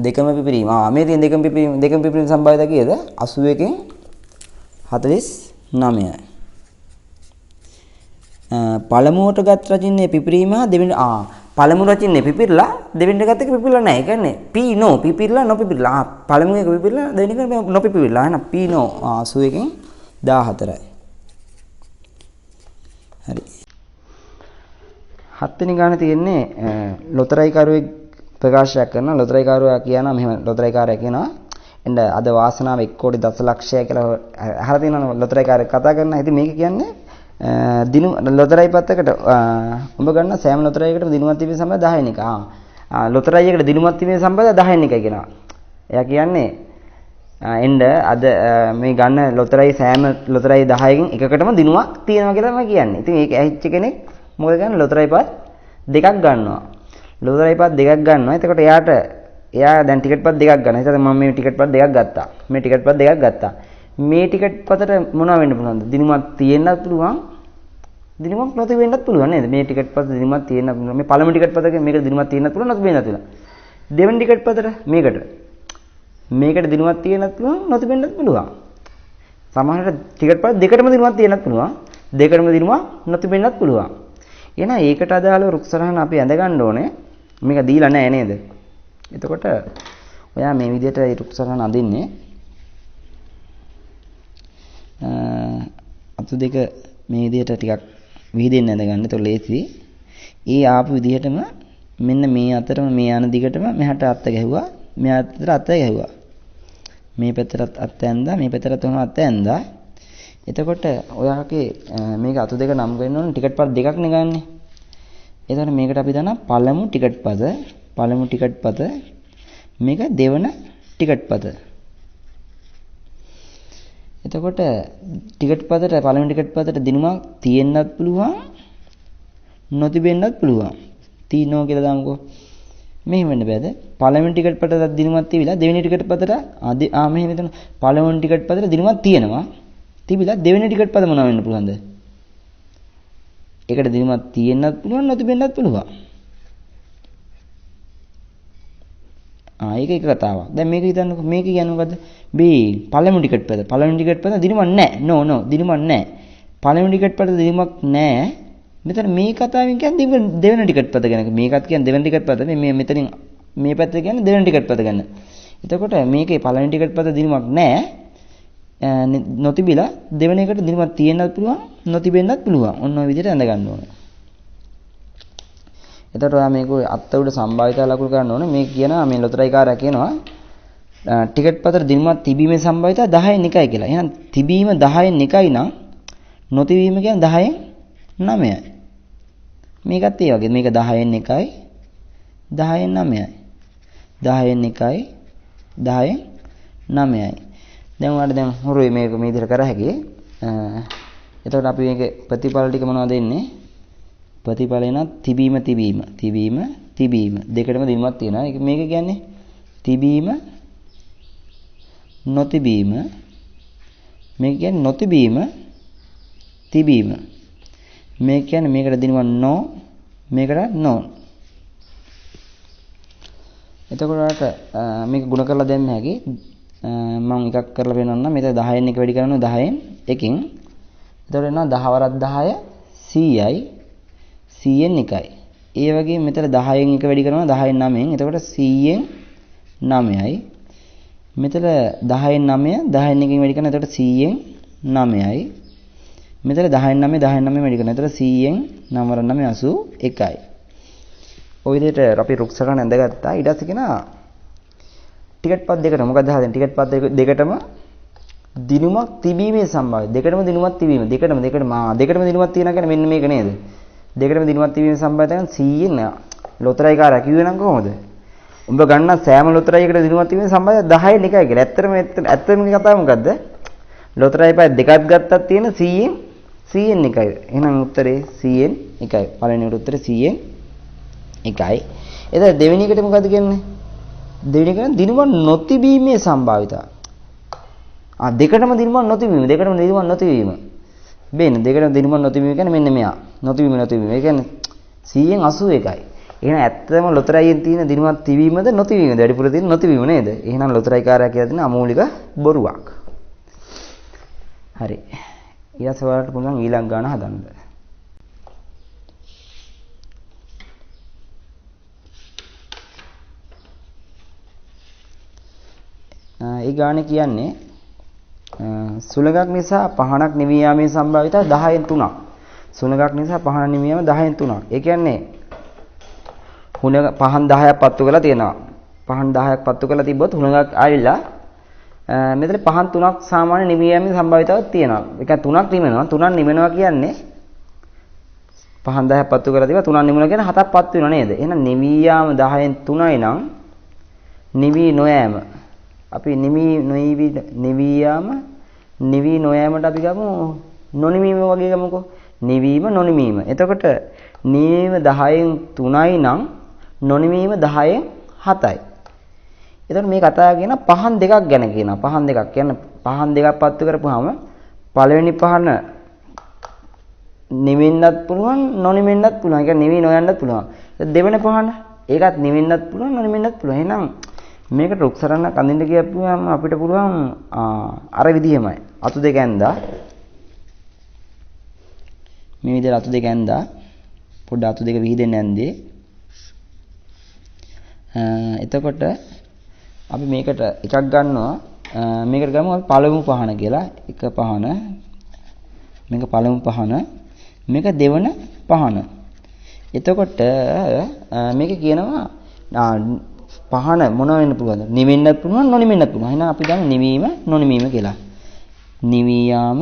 දෙකම පිපිරීම. මේ තියෙන දෙකම පිපිරීම සම්භාවිතාව කීයද? 81න් 49යි. පළමුවට ගත් රචින්නේ පිපිරීම දෙවෙනි පළමු රචින්නේ පිපිරලා දෙවෙනි ගත් එක පිපිරලා නැහැ. ඒ කියන්නේ පීනෝ පිපිරලා නොපිපිරලා. පළමු එක පිපිරලා දෙවෙනි එක නොපිපිරලා. එහෙනම් පීනෝ 81න් 14යි. හරි. 7 වෙනි ගාන තියෙන්නේ ලොතරැයිකරුවෙක් ප්‍රකාශයක් කරනවා. ලොතරැයිකරුවා කියනවා මෙහෙම ලොතරැයිකාරයා කියනවා එන්න අද වාසනාව 1 කෝටි දශලක්ෂය කියලා අහලා තියෙනවා ලොතරැයිකාරයා කතා කරනවා. ඉතින් මේක කියන්නේ දිනු ලොතරැයි පත්තකට ඔබ ගන්න සෑම ලොතරැයියකටම දිනුමත් වීමේ සම්බන්ධ 10 වෙනි එක. ලොතරැයියකට දිනුමත් වීමේ සම්බන්ධ 10 වෙනි එකයි කියනවා. එයා කියන්නේ එන්න අද මේ ගන්න ලොතරැයි සෑම ලොතරැයි 10කින් එකකටම දිනුමක් තියෙනවා කියලා තමයි කියන්නේ. ඉතින් ඒක ඇහිච්ච කෙනෙක් මොකද කියන්නේ ලොතරැයි පත් දෙකක් ගන්නවා. ලොතරැයි පත් දෙකක් ගන්නවා. එතකොට එයා දැන් ටිකට් පත් දෙකක් ගන්නවා. ඒතකොට මම මේ ටිකට් පත් දෙකක් ගත්තා. මේ ටිකට් පත් දෙකක් ගත්තා. මේ ටිකට් පතට මොනවා වෙන්න පුළුවන්ද? දිනුමක් තියෙන්නත් පුළුවන්. දිනුමක් නැති වෙන්නත් පුළුවන් නේද? මේ ටිකට් පත දිනුමක් තියෙන්න පුළුවන්. මේ පළමු ටිකට් පතක මේක දිනුමක් තියෙන්නත් පුළුවන් නැති වෙන්නත් පුළුවන්. දෙවෙනි ටිකට් පතට මේකට දිනුමක් තියෙන්නත් පුළුවන් නැති වෙන්නත් පුළුවන්. සමහරවිට ටිකට් පත දෙකටම දිනුමක් තියෙන්නත් පුළුවන්. දෙකටම දිනුමක් නැති වෙන්නත් පුළුවන්. එහෙනම් ඒකට අදාළව රුක්සරහන අපි ඇඳ ගන්න ඕනේ. මේක දීලා නැහැ නේද? එතකොට ඔයා මේ විදිහට රුක්සරහන අඳින්නේ අතු දෙක මේ විදිහට ටිකක් විහිදෙන්න ඇඳ ගන්න. ඒක ලේසි. ඒ ආපු විදිහටම මෙන්න මේ අතරම මේ යන දිගටම මෙහාට අත ගැහුවා. මෙහා අතට අත ගැහුවා. මේ පැත්තට අත ඇඳා. මේ පැත්තට උන අත ඇඳා. එතකොට ඔයාගේ මේක අතු දෙක නම් වෙන්න ඕන ටිකට් පද දෙකක් නේ ගන්නෙ. එතකොට මේකට අපි දානවා පළමු ටිකට් පද මේක දෙවන ටිකට් පද. එතකොට ටිකට් පදට පළවෙනි ටිකට් පදට දිනුමක් තියෙන්නත් පුළුවන් නොතිබෙන්නත් පුළුවන්. තියෙනවා කියලා දාමුකෝ. මෙහෙම වෙන්න බෑද? පළවෙනි ටිකට් පදට දිනුමක් තිබිලා දෙවෙනි ටිකට් පදට මෙහෙම හිතන්න පළවෙනි ටිකට් පදට දිනුමක් තියෙනවා. තිබිලා දෙවෙනි ටිකට් පද මොනවා වෙන්න පුළුවන්ද? ඒකට දිනුමක් තියෙන්නත් පුළුවන් නොතිබෙන්නත් පුළුවන්. ඒක එක කතාවක්. දැන් මේක හිතන්නකො මේක කියන්නේ මොකද්ද? B පළමු ටිකට් පද දිනුමක් නැහැ. නෝ දිනුමක් නැහැ. පළමු ටිකට් පද දිනුමක් නැහැ. මෙතන මේ කතාවෙන් කියන්නේ දෙවෙනි ටිකට් පද ගැන. මේකත් කියන්නේ දෙවෙනි ටිකට් පද. මේ මෙතනින් මේ පැත්තේ කියන්නේ දෙවෙනි ටිකට් පද ගැන. එතකොට මේකේ පළවෙනි ටිකට් පද දිනුමක් නැහැ. නොතිබිලා දෙවෙනි එකට දිනුමක් තියෙන්නත් පුළුවන් නොතිබෙන්නත් පුළුවන්. ඔන්න ඔය විදිහට ඇඳ ගන්න ඕනේ. එතකොට ඔයා මේක අත්ත උඩ සම්භාවිතාව ලකුණු කරන්න ඕනේ. මේ කියනවා මේ ලොතරැයිකාරයා කියනවා ටිකට් පතර දිනුමක් තිබීමේ සම්භාවිතාව 10න් 1යි කියලා. එහෙනම් තිබීම 10න් 1යි නම් නොතිබීම කියන්නේ 10න් 9යි. මේකත් ඒ වගේ. මේක 10න් 1යි 10න් 9යි. 10න් 1යි 10න් 9යි. දැන් ඔයාලට දැන් හොරුයි මේක මේ විදිහට කර හැකියි. එතකොට අපි මේකේ ප්‍රතිඵල ටික මොනවද එන්නේ? ප්‍රතිඵලේ නම් තිබීම දෙකටම දිනුමක් තියෙනවා. මේක කියන්නේ තිබීම නොතිබීම. මේක කියන්නේ නොතිබීම තිබීම. මේක කියන්නේ මේකට දිනුම no මේකට no. එතකොට මේක ගුණ කරලා දෙන්න හැකි. මම එකක් කරලා පෙන්නන්නම්. මෙතන 10න් එක වැඩි කරනවා 10න් එකකින්. එතකොට එනවා 10 වරක් 10 100යි 100න් 1යි. ඒ වගේම මෙතන 10න් එක වැඩි කරනවා 10න් 9න්. එතකොට 100න් 9යි. මෙතන 10න් 9 10න් එකකින් වැඩි කරනවා. එතකොට 100න් 9යි. මෙතන 10න් 9 10න් 9 වැඩි කරනවා. එතකොට 100න් 9 වරක් 9 81යි. ඔය විදිහට අපි රුක් සටහන ඇඳගත්තා. ඊට පස්සේ කියනවා ටිකට් පත් දෙකට මොකක්ද හදන්නේ? ටිකට් පත් දෙකටම දිනුමක් තිබීමේ සම්භාව්‍යය. දෙකටම දිනුමක් තිබීම. දෙකටම දිනුමක් තියනවා කියන්නේ මෙන්න මේක නේද? දෙකටම දිනුමක් තිබීමේ සම්භාව්‍යය තමයි 100න් ලොතරැයි කාරයා කිව්වේ නම් කොහොමද? උඹ ගන්න සෑම ලොතරැයකට දිනුමක් තිබීමේ සම්භාව්‍යය 10න් 1යි කියලා. ඇත්තම කතාව මොකද්ද? ලොතරැයි පාය දෙකක් ගත්තත් තියෙන 100න් 1යි. එහෙනම් උත්තරේ 100න් 1යි. පළවෙනි උත්තරේ 100න් 1යි. එතන දෙවෙනි එකට මොකද්ද කියන්නේ? දෙවෙනි එක දිනුම නොතිබීමේ සම්භාවිතාව. දෙකටම දිනුම නොතිබීම. බේන දෙකටම දිනුම නොතිබීම කියන්නේ මෙන්න මෙයා. නොතිබීම. ඒ කියන්නේ 100න් 81යි. එහෙනම් ඇත්තම ලොතරැයියෙන් තියෙන දිනුමක් තිබීමද නොතිබීමද? වැඩිපුර තියෙන නොතිබීම නේද? එහෙනම් ලොතරැයි කාර්යය කියලා තියෙන අමූලික බොරුවක්. හරි. ඊට සවාලට පුළුවන් ඊළඟ ගාන හදන්න. ඒ ගානේ කියන්නේ සුළඟක් නිසා පහනක් නිවී යාමේ සම්භාවිතය 10න් 3ක්. සුළඟක් නිසා පහන නිවී යාම 10න් 3ක්. ඒ කියන්නේ පහන් 10ක් පත්තු කරලා තියෙනවා. පහන් 10ක් පත්තු කරලා තිබ්බොත් හුළඟක් ආවිලා මෙතන පහන් 3ක් සාමාන්‍ය නිවී යාමේ සම්භාවිතාවක් තියෙනවා. ඒ කියන්නේ 3ක් නිවෙනවා. 3ක් නිවෙනවා කියන්නේ පහන් 10ක් පත්තු කරලා තිබ්බා 3ක් නිවෙනවා කියන්නේ 7ක් පත්තු වෙනවා නේද? එහෙනම් නිවී යාම 10න් 3යි නම් නිවී නොයෑම අපි නිවී නොයෑමට අපි ගමු නොනිවීම වගේ ගමුකෝ. නිවීම නොනිවීම. එතකොට නිවීම 10න් 3යි නම් නොනිවීම 10න් 7යි. එතකොට මේ කතාව කියන පහන් දෙකක් ගැන කියනවා. පහන් දෙකක් කියන්නේ පහන් දෙකක් පත්තු කරපුවාම පළවෙනි පහන නිවෙන්නත් පුළුවන් නොනිවෙන්නත් පුළුවන්. ඒ කියන්නේ නිවී නොයන්නත් පුළුවන්. දෙවෙනි පහන ඒකත් නිවෙන්නත් පුළුවන් නොනිවෙන්නත් පුළුවන්. එහෙනම් මේකට රුක් සටහනක් අඳින්න කියපුවාම අපිට පුළුවන් අර විදිහමයි. අතු දෙක ඇඳා මේ විදිහට අතු දෙක ඇඳා පොඩ්ඩ අතු දෙක විහිදෙන්න ඇන්දේ. එතකොට අපි මේකට එකක් ගන්නවා. මේකට ගමු අපි පළමු පහන කියලා. එක පහන. මේක පළමු පහන. මේක දෙවන පහන. එතකොට මේක කියනවා පහන මොන වෙන්න පුළුවන්ද? නිවෙන්නත් පුළුවන් නොනිවෙන්නත් පුළුවන්. එහෙනම් අපි ගමු නිවීම නොනිවීම කියලා. නිවී යාම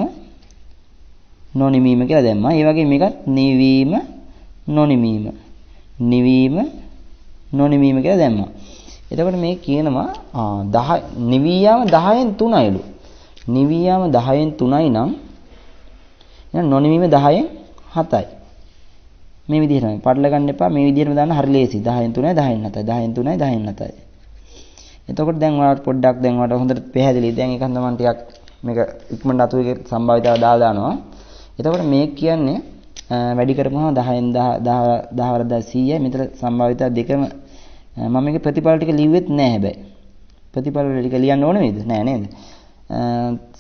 නොනිවීම කියලා දැම්මා. ඒ වගේ මේකත් නිවීම නොනිවීම. නිවීම නොනිවීම කියලා දැම්මා. එතකොට මේ කියනවා 10 නිවී යාම 10න් 3යිලු. නිවී යාම 10න් 3යි නම් එහෙනම් නොනිවීම 10න් 7යි. මේ විදිහටම පටල ගන්න එපා. මේ විදිහටම දාන්න හරි ලේසි. 10න් 3යි 10න් 7යි 10න් 3යි 10න් 7යි. එතකොට දැන් ඔයාලට පොඩ්ඩක් දැන් ඔයාලට හොඳට පැහැදිලි. දැන් ඒක හන්ද මම ටිකක් මේක ඉක්මනට අතු එකේ සම්භාවිතාව දාලා දානවා. එතකොට මේ කියන්නේ වැඩි කරපුවම 10න් 10 වරද 100යි. මෙතන සම්භාවිතාව දෙකම මම මේකේ ප්‍රතිඵල ටික ලිව්වෙත් නෑ හැබැයි. ප්‍රතිඵල ටික ලියන්න ඕනේ නේද? නෑ නේද?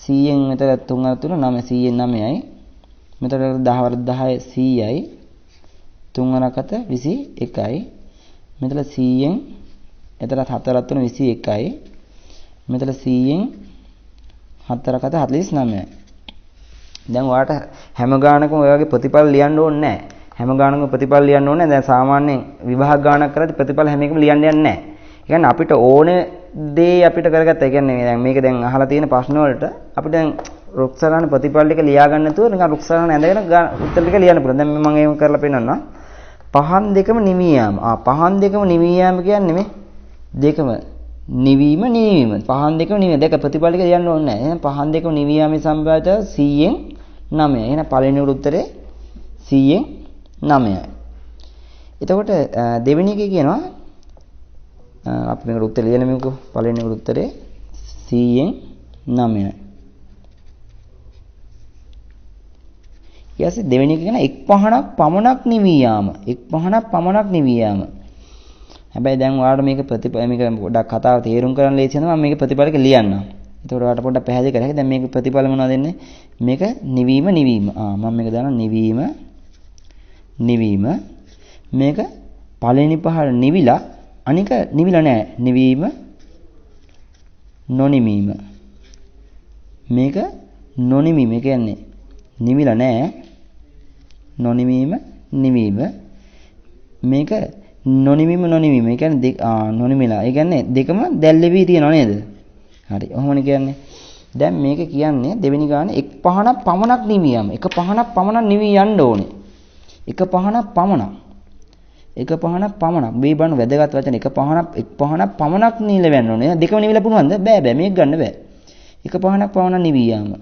100න් මෙතන 3 වරද 3 9 100න් 9යි. මෙතන 10 වරද 10 100යි. 3 වරක් 7 21යි. මෙතන 100න් එතන 4 වරක් 3 21යි. මෙතන 100න් 4 වරක් 7 49යි. දැන් ඔයාලට හැම ගානකම ඔය වගේ ප්‍රතිඵල ලියන්න ඕනේ නැහැ. හැම ගානකම ප්‍රතිඵල ලියන්න ඕනේ නැහැ. දැන් සාමාන්‍යයෙන් විභාග ගානක් කරද්දී ප්‍රතිඵල හැම එකම ලියන්න යන්නේ නැහැ. ඒ කියන්නේ අපිට ඕනේ දේ අපිට කරගත්තා. ඒ කියන්නේ දැන් මේක දැන් අහලා තියෙන ප්‍රශ්න වලට අපිට දැන් රුක් සටහන ප්‍රතිඵල ටික ලියා ගන්න නැතුව නිකන් රුක් සටහන ඇඳගෙන උත්තර ටික ලියන්න පුළුවන්. දැන් මම එහෙම කරලා පෙන්නන්නම්. පහන් දෙකම නිවි යාම. පහන් දෙකම නිවි යාම කියන්නේ මේ දෙකම නිවීම නිවීම. පහන් දෙකම නිවීම. දෙක ප්‍රතිඵල ටික ලියන්න ඕනේ නැහැ. එහෙනම් පහන් දෙකම නිවි යාමේ සම්භාවිතය 100න් 9යි. එහෙනම් පළවෙනි උත්තරේ 100න් 9යි. එතකොට දෙවෙනි එකේ කියනවා අපි මේකට උත්තර ලියන්න මේකෝ. පළවෙනි උත්තරේ 100න් 9යි. ඊයස දෙවෙනි එක කියන එක් පහනක් පමණක් නිවි යාම. එක් පහනක් පමණක් නිවි යාම. හැබැයි දැන් ඔයාලට මේක මේක පොඩ්ඩක් කතාව තේරුම් ගන්න ලේසි වෙනවා. මම මේක ප්‍රතිඵල එක ලියන්නම්. එතකොට ඔයාලට පොඩ්ඩක් පැහැදිලි කරගන්න. දැන් මේක ප්‍රතිඵල මොනවද දෙන්නේ? මේක නිවීම නිවීම. මම මේක දානවා නිවීම නිවීම. මේක පළවෙනි පහල නිවිලා අනික නිවිලා නැහැ. නිවීම නොනිමීම. මේක නොනිමීම කියන්නේ නිවිලා නැහැ. නොනිමීම නිවීම. මේක නොනිමීම නොනිමීම. ඒ කියන්නේ නොනිමිලා. ඒ කියන්නේ දෙකම දැල්ලෙවි තියෙනව නේද? හරි. ඔහොමනේ කියන්නේ. දැන් මේක කියන්නේ දෙවෙනි ගානේ එක් පහනක් පමණක් නිවියම. එක පහනක් පමණක් නිවි යන්න ඕනේ. එක පහනක් පමණක්. එක පහනක් පමණක්. මේ බණ වැදගත් වචන එක් පහනක් පමණක් නිල වෙන්න ඕනේ. දෙකම නිවිලා පුළුවන්ද? බෑ මේක ගන්න බෑ. එක පහනක් පමණක් නිවි යාම.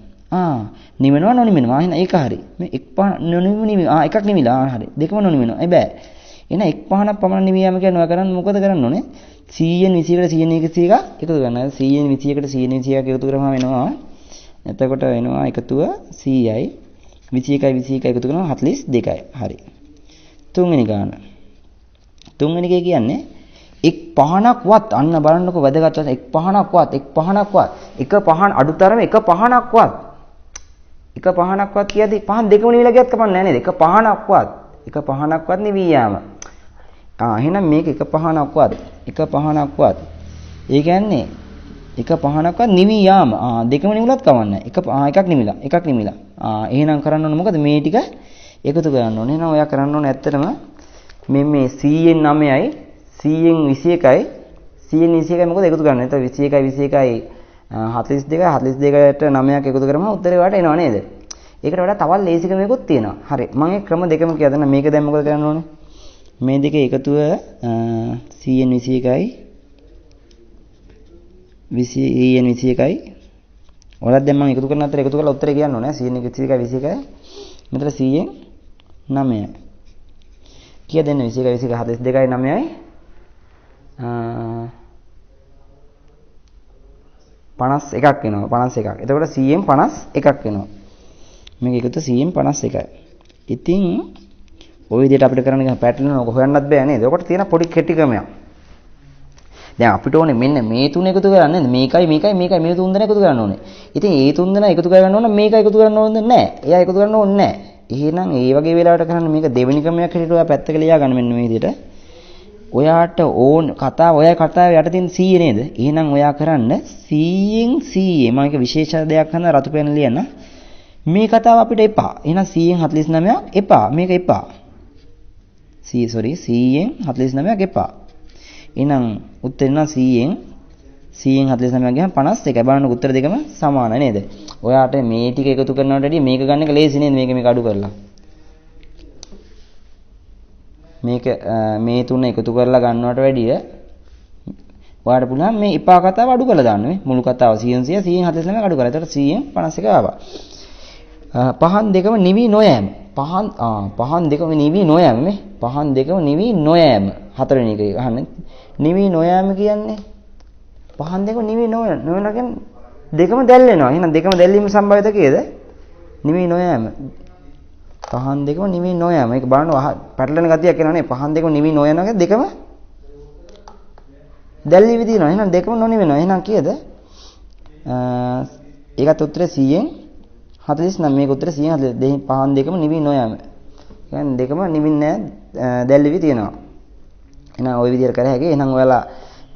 නිවෙනවා නොනිවෙනවා. එහෙනම් ඒක හරි. මේ එක් පහන නොනිවෙ එකක් නිවිලා. හරි. දෙකම නොනිවෙනවා. ඒ බෑ. එහෙනම් එක් පහනක් පමණ නිවි යාම කියනවා කරන්නේ මොකද කරන්න ඕනේ? 100න් 21ට 100න් 21 එකතු කරනවා. 100න් 21ට 100න් 21 එකතු කරාම වෙනවා. එතකොට වෙනවා එකතුව 100යි. 21යි 21යි එකතු කරනවා 42යි. හරි. තුන්වෙනි ගාන. තුන්වෙනි එකේ කියන්නේ එක් පහනක්වත් අන්න බලන්නකො වැදගත් වශයෙන් එක් පහනක්වත් එක පහන අඩුතරම එක පහනක්වත් කියද්දි පහන් දෙකම නිවිලා ගියත් කමක් නැහැ නේද? එක පහනක්වත් නිවි යාම. එහෙනම් මේක එක පහනක්වත් ඒ කියන්නේ එක පහනක්වත් නිවි යාම. දෙකම නිවිලත් කමක් නැහැ. එකක් නිවිලා. එහෙනම් කරන්න ඕනේ මොකද? මේ ටික එකතු කරන්න ඕනේ. එහෙනම් ඔයා කරන්න ඕනේ ඇත්තටම මේ 100න් 9යි 100න් 21යි 100න් 21යි මොකද එකතු කරන්නේ? එතකොට 21යි 42ට 9ක් එකතු කරාම උත්තරේ වට එනවා නේද? ඒකට වඩා තවත් ලේසි ක්‍රමයක්ත් තියෙනවා. හරි. මම ඒ ක්‍රම දෙකම කියලා දෙන්න. මේක දැන් මොකද කරන්න ඕනේ? මේ දෙකේ එකතුව 100න් 21යි 21යි. ඔයාලත් දැන් මම එකතු කරන අතර එකතු කරලා උත්තරේ කියන්න ඕනේ. 100න් 21යි. මෙතන 100න් 9යි. කීයද දෙන්නේ? 21යි 42යි 9යි 51ක් වෙනවා. 51ක්. එතකොට 100න් 51ක් වෙනවා. මේක එකතු 100න් 51යි. ඉතින් ওই විදිහට අපිට කරන්න ගියාම පැටර්න් එක හොයන්නත් බෑ නේද? ඔකට තියෙන පොඩි කෙටි ක්‍රමයක්. දැන් අපිට ඕනේ මෙන්න මේ තුන එකතු කරන්න නේද? මේකයි මේ තුන් දෙනා එකතු කරන්න ඕනේ. ඉතින් මේ තුන් දෙනා එකතු කරගන්න ඕන මේක එකතු කරන්න ඕනේ නැහැ. එයා එකතු කරන්න ඕනේ නැහැ. එහෙනම් ඒ වගේ වෙලාවට කරන්න මේක දෙවෙනි ක්‍රමයක් හැටියට ඔයා පැත්තක ලියා ගන්න මෙන්න මේ විදිහට. ඔයාට ඕන ඔයා කතාවේ යට තියෙන 100 නේද? එහෙනම් ඔයා කරන්න 100න් 100. මම එක විශේෂ දෙයක් කරන රතු පෙන් ලියන්න. මේ කතාව අපිට එපා. එහෙනම් 100න් 49 එපා. මේක එපා. 100න් 49ක් එපා. එහෙනම් උත්තරේ නම් 100න් 49 ගියාම 51. බලන්න උත්තර දෙකම සමාන නේද? ඔයාට මේ ටික එකතු කරනවට වැඩිය මේක ගන්න එක ලේසි නේද? මේක අඩු කරලා. මේක මේ තුන එකතු කරලා ගන්නවට වැඩිය ඔයාලට පුළුවන් මේ එපා කතාව අඩු කරලා දාන්න මේ මුළු කතාව 100න් 49 අඩු කරලා. එතකොට 100න් 51 ආවා. පහන් දෙකම නිවි නොයෑම. පහන් දෙකම නිවි නොයෑම මේ. පහන් දෙකම නිවි නොයෑම. හතරවෙනි එක අහන්නේ. නිවි නොයෑම කියන්නේ පහන් දෙකම නිවි නොයන කියන්නේ දෙකම දැල් වෙනවා. එහෙනම් දෙකම දැල්වීම සම්භාවිත කීයද? නිවි නොයෑම. පහන් දෙකම නිවි නොයෑම. මේක බලන්න පැටලෙන ගතියක් එනවා නේ. පහන් දෙකම නිවි නොයනවා දෙකම දැල්වි තියෙනවා. එහෙනම් දෙකම නොනිවෙනවා. එහෙනම් කීයද? ඒකත් උත්තරේ 100න් 49. මේක උත්තරේ 100න් 42. පහන් දෙකම නිවි නොයෑම. කියන්නේ දෙකම නිවින්නේ නැහැ දැල්වි තියෙනවා. එහෙනම් ওই විදිහට කර හැකියි. එහෙනම් ඔයාලා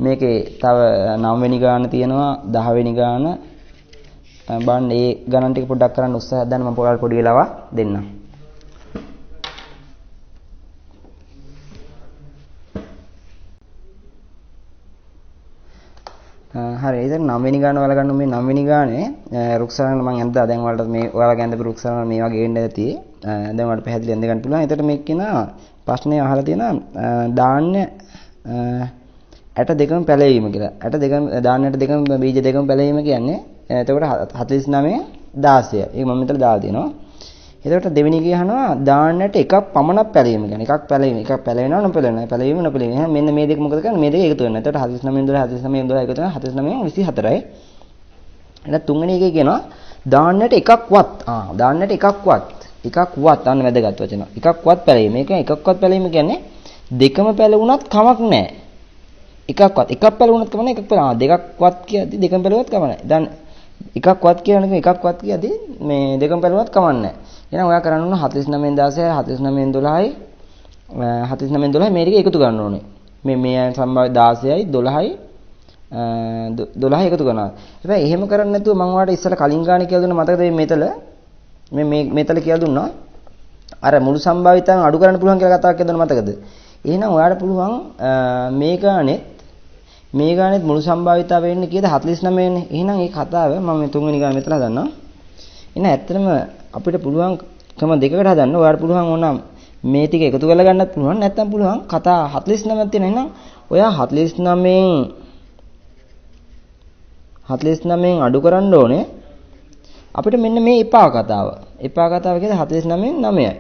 මේකේ තව 9 වෙනි ගාන තියෙනවා 10 වෙනි ගාන බලන්න ඒ ගණන් ටික පොඩ්ඩක් කරන්න උත්සාහයක් ගන්න. මම පොඩි වෙලාවක් දෙන්නම්. හරි. ඉතින් 9 වෙනි ගාන ඔයාලා ගන්න මේ 9 වෙනි ගානේ රුක්සරණ මම අන්දා දැන් ඔයාලට මේ ඔයාලා ගන්න රුක්සරණ මේ වගේ එන්න ඇති. දැන් ඔයාලට පැහැදිලි අඳ ගන්න පුළුවන්. එතකොට මේක කියන ප්‍රශ්නේ අහලා තියෙනවා දාන්න ඇට දෙකම පැලවීම කියලා. ඇට දෙකම දාන්න ඇට දෙකම බීජ දෙකම පැලවීම කියන්නේ එතකොට 49 16. ඒක මම මෙතන දාලා තියෙනවා. එතකොට දෙවෙනි එක අහනවා දාන්නට එකක් පමණක් පැලවීම කියන්නේ. එකක් පැලවීම. එකක් පැලවෙනවා නොපැලවෙනවා. පැලවීම නොපැලවීම. එහෙනම් මෙන්න මේ දෙක මොකද කරන්නේ? මේ දෙක එකතු වෙනවා. එතකොට 49 12 49 12 එකතු වෙනවා 49 24යි. එහෙනම් තුන්වෙනි එකේ කියනවා දාන්නට එකක්වත්. දාන්නට එකක්වත්. එකක්වත් අන්න වැදගත් වචන. එකක්වත් පැලවීම. මේක එකක්වත් පැලවීම කියන්නේ දෙකම පැලවුණත් කමක් නැහැ. එකක්වත් එකක් පැලවුණත් කමක් නැහැ. එකක් පැල දෙකක්වත් කියද්දි දෙකම පැලවුවත් කමක් නැහැ. දැන් එකක්වත් කියන්නේ එකක්වත් කියද්දි මේ දෙකම පැලවුවත් කමක් නැහැ. එහෙනම් ඔයා කරන්න ඕන 49 16 49 12යි 49 12 මේ ටික එකතු කරන්න ඕනේ. මේ සම්භාව්‍ය 16යි 12යි 12 එකතු කරනවා. හැබැයි එහෙම කරන්නේ නැතුව මම ඔයාලට ඉස්සෙල්ලා කලින් ගානේ කියලා දුන්නා මතකද මේ මෙතල කියලා දුන්නා. අර මුළු සම්භාවිතයන් අඩු කරන්න පුළුවන් කියලා කතාවක් කියලා දුන්නා මතකද? එහෙනම් ඔයාලට පුළුවන් මේ ගානෙත් මුළු සම්භාවිතාව වෙන්නේ කීයද 49 වෙන්නේ. එහෙනම් මේ කතාව මම මේ තුන්වෙනි ගාන මෙතන හදන්නම්. එහෙනම් ඇත්තටම අපිට පුළුවන්කම දෙකකට හදන්න. ඔයාලට පුළුවන් ඕනම් මේ ටික එකතු කරලා ගන්නත් පුළුවන්. නැත්නම් පුළුවන් කතා 49ක් තියෙන. එහෙනම් ඔයා 49න් අඩු කරන්න ඕනේ. අපිට මෙන්න මේ එපා කතාව. එපා කතාව කියන්නේ 49න් 9යි.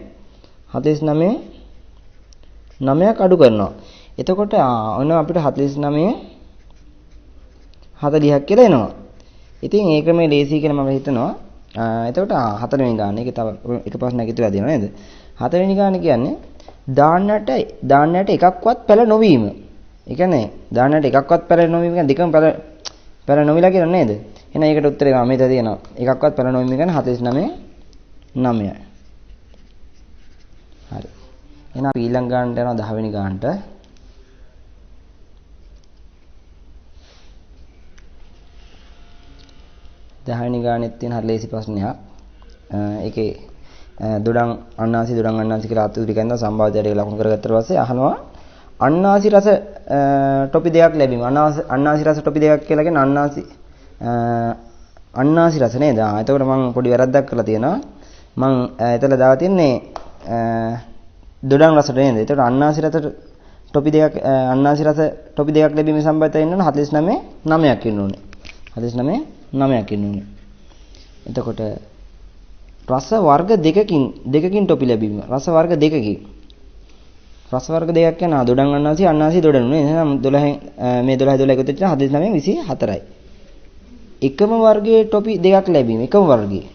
49න් 9ක් අඩු කරනවා. එතකොට ඔන්න අපිට 49න් 40ක් කියලා එනවා. ඉතින් ඒක මේ ලේසි කියලා මම හිතනවා. එතකොට හතරවෙනි ගාන එකේ තව එක ප්‍රශ්නයක් ඉතුරුලා තියෙනවා නේද? හතරවෙනි ගාන කියන්නේ දාන්නට එකක්වත් පැල නොවීම. ඒ කියන්නේ දාන්නට එකක්වත් පැල නොවීම කියන්නේ දෙකම පැල නොවිලා කියලා නේද? එහෙනම් ඒකට උත්තරේ මෙතන තියෙනවා. එකක්වත් පැල නොවීම කියන්නේ 49 9යි. හරි. එහෙනම් අපි ඊළඟ ගානට යනවා 10 වෙනි ගානට. 10 වෙනි ගානෙත් තියෙන හරි ලේසි ප්‍රශ්නයක්. ඒකේ දොඩම් අන්නාසි කියලා අතු ටික ගන්න සම්භාවිතයට ලකුණු කරගත්තට පස්සේ අහනවා අන්නාසි රස ටොපි දෙකක් ලැබීම. අන්නාසි රස ටොපි දෙකක් කියලා කියන්නේ අන්නාසි රස නේද? එතකොට මම පොඩි වැරද්දක් කරලා තියෙනවා. මම එතන දාලා තියන්නේ දොඩම් රසට නේද? එතකොට අන්නාසි රස ටොපි දෙකක් ලැබීමේ සම්භාවිතය ඉන්න ඕන 49 9ක් ඉන්න ඕනේ. 49 9ක් ඉන්න ඕනේ. එතකොට රස වර්ග දෙකකින් ටොපි ලැබීම. රස වර්ග දෙකකින්. රස වර්ග දෙකක් කියන දොඩම් අන්නාසි දොඩම් නේ. එහෙනම් 12 මේ 12 එකතු වෙච්ච 49 24යි. එකම වර්ගයේ ටොපි දෙකක් ලැබීම. එකම වර්ගයේ.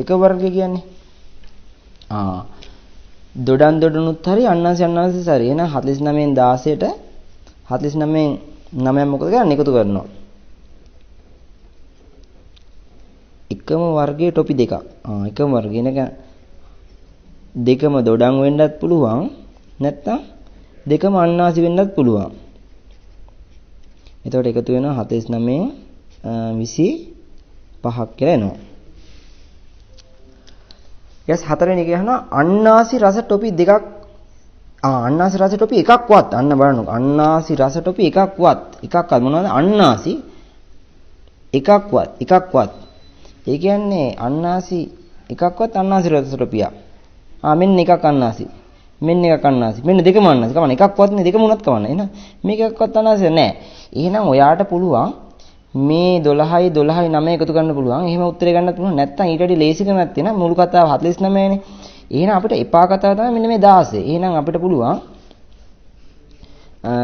එක වර්ගය කියන්නේ දොඩනුත් හරි අන්නාසි හරි. එහෙනම් 49න් 16ට 49න් 9ක් මොකද කරන්නේ? එකතු කරනවා. එකම වර්ගයේ ටොපි දෙකක්. එකම වර්ගය නේද? දෙකම දොඩම් වෙන්නත් පුළුවන්. නැත්නම් දෙකම අන්නාසි වෙන්නත් පුළුවන්. එතකොට එකතු වෙනවා 49 25ක් කියලා එනවා. ඊස් හතරවෙනි එක යනවා අන්නාසි රස ටොපි දෙකක්. අන්නාසි රස ටොපි එකක්වත්. අන්න බලන්නකො. අන්නාසි රස ටොපි එකක්වත් මොනවද? අන්නාසි එකක්වත්. ඒ කියන්නේ අන්නාසි එකක්වත් අන්නාසි රස ටොපියක්. මෙන්න එකක් අන්නාසි. මෙන්න එකක් අන්නාසි. මෙන්න දෙකම අන්නාසි. කමන්නේ එකක්වත් නේ දෙකම උනත් කමන්නේ. එහෙනම් මේක එකක්වත් අන්නාසි නෑ. එහෙනම් ඔයාට පුළුවන් මේ 12යි 9 එකතු කරන්න පුළුවන්. එහෙම උත්තරේ ගන්නත් පුළුවන්. නැත්නම් ඊට වඩා ලේසිකමක් තියෙනවා. මුළු කතාව 49 නේ. එහෙනම් අපිට එපා කතාව තමයි මෙන්න මේ 16. එහෙනම් අපිට පුළුවන්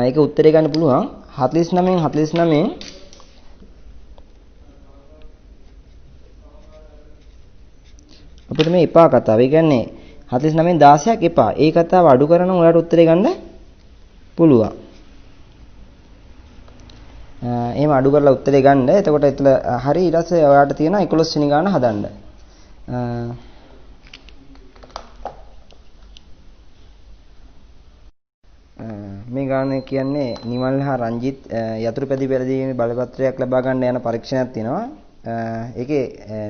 ඒක උත්තරේ ගන්න පුළුවන් 49 අපිට මේ එපා කතාව. ඒ කියන්නේ 49න් 16ක් එපා. ඒ කතාව අඩු කරනවා ඔයාලට උත්තරේ ගන්න පුළුවන්. එහෙම අඩු කරලා උත්තරේ ගන්න. එතකොට එතන හරි ඊට පස්සේ ඔයාලට තියෙනවා 11 වෙනි ගාන හදන්න. මේ ගාන කියන්නේ නිමල් හා රංජිත් යතුරු පැදි පෙරදීමේ බලපත්‍රයක් ලබා ගන්න යන පරීක්ෂණයක් තියෙනවා. ඒකේ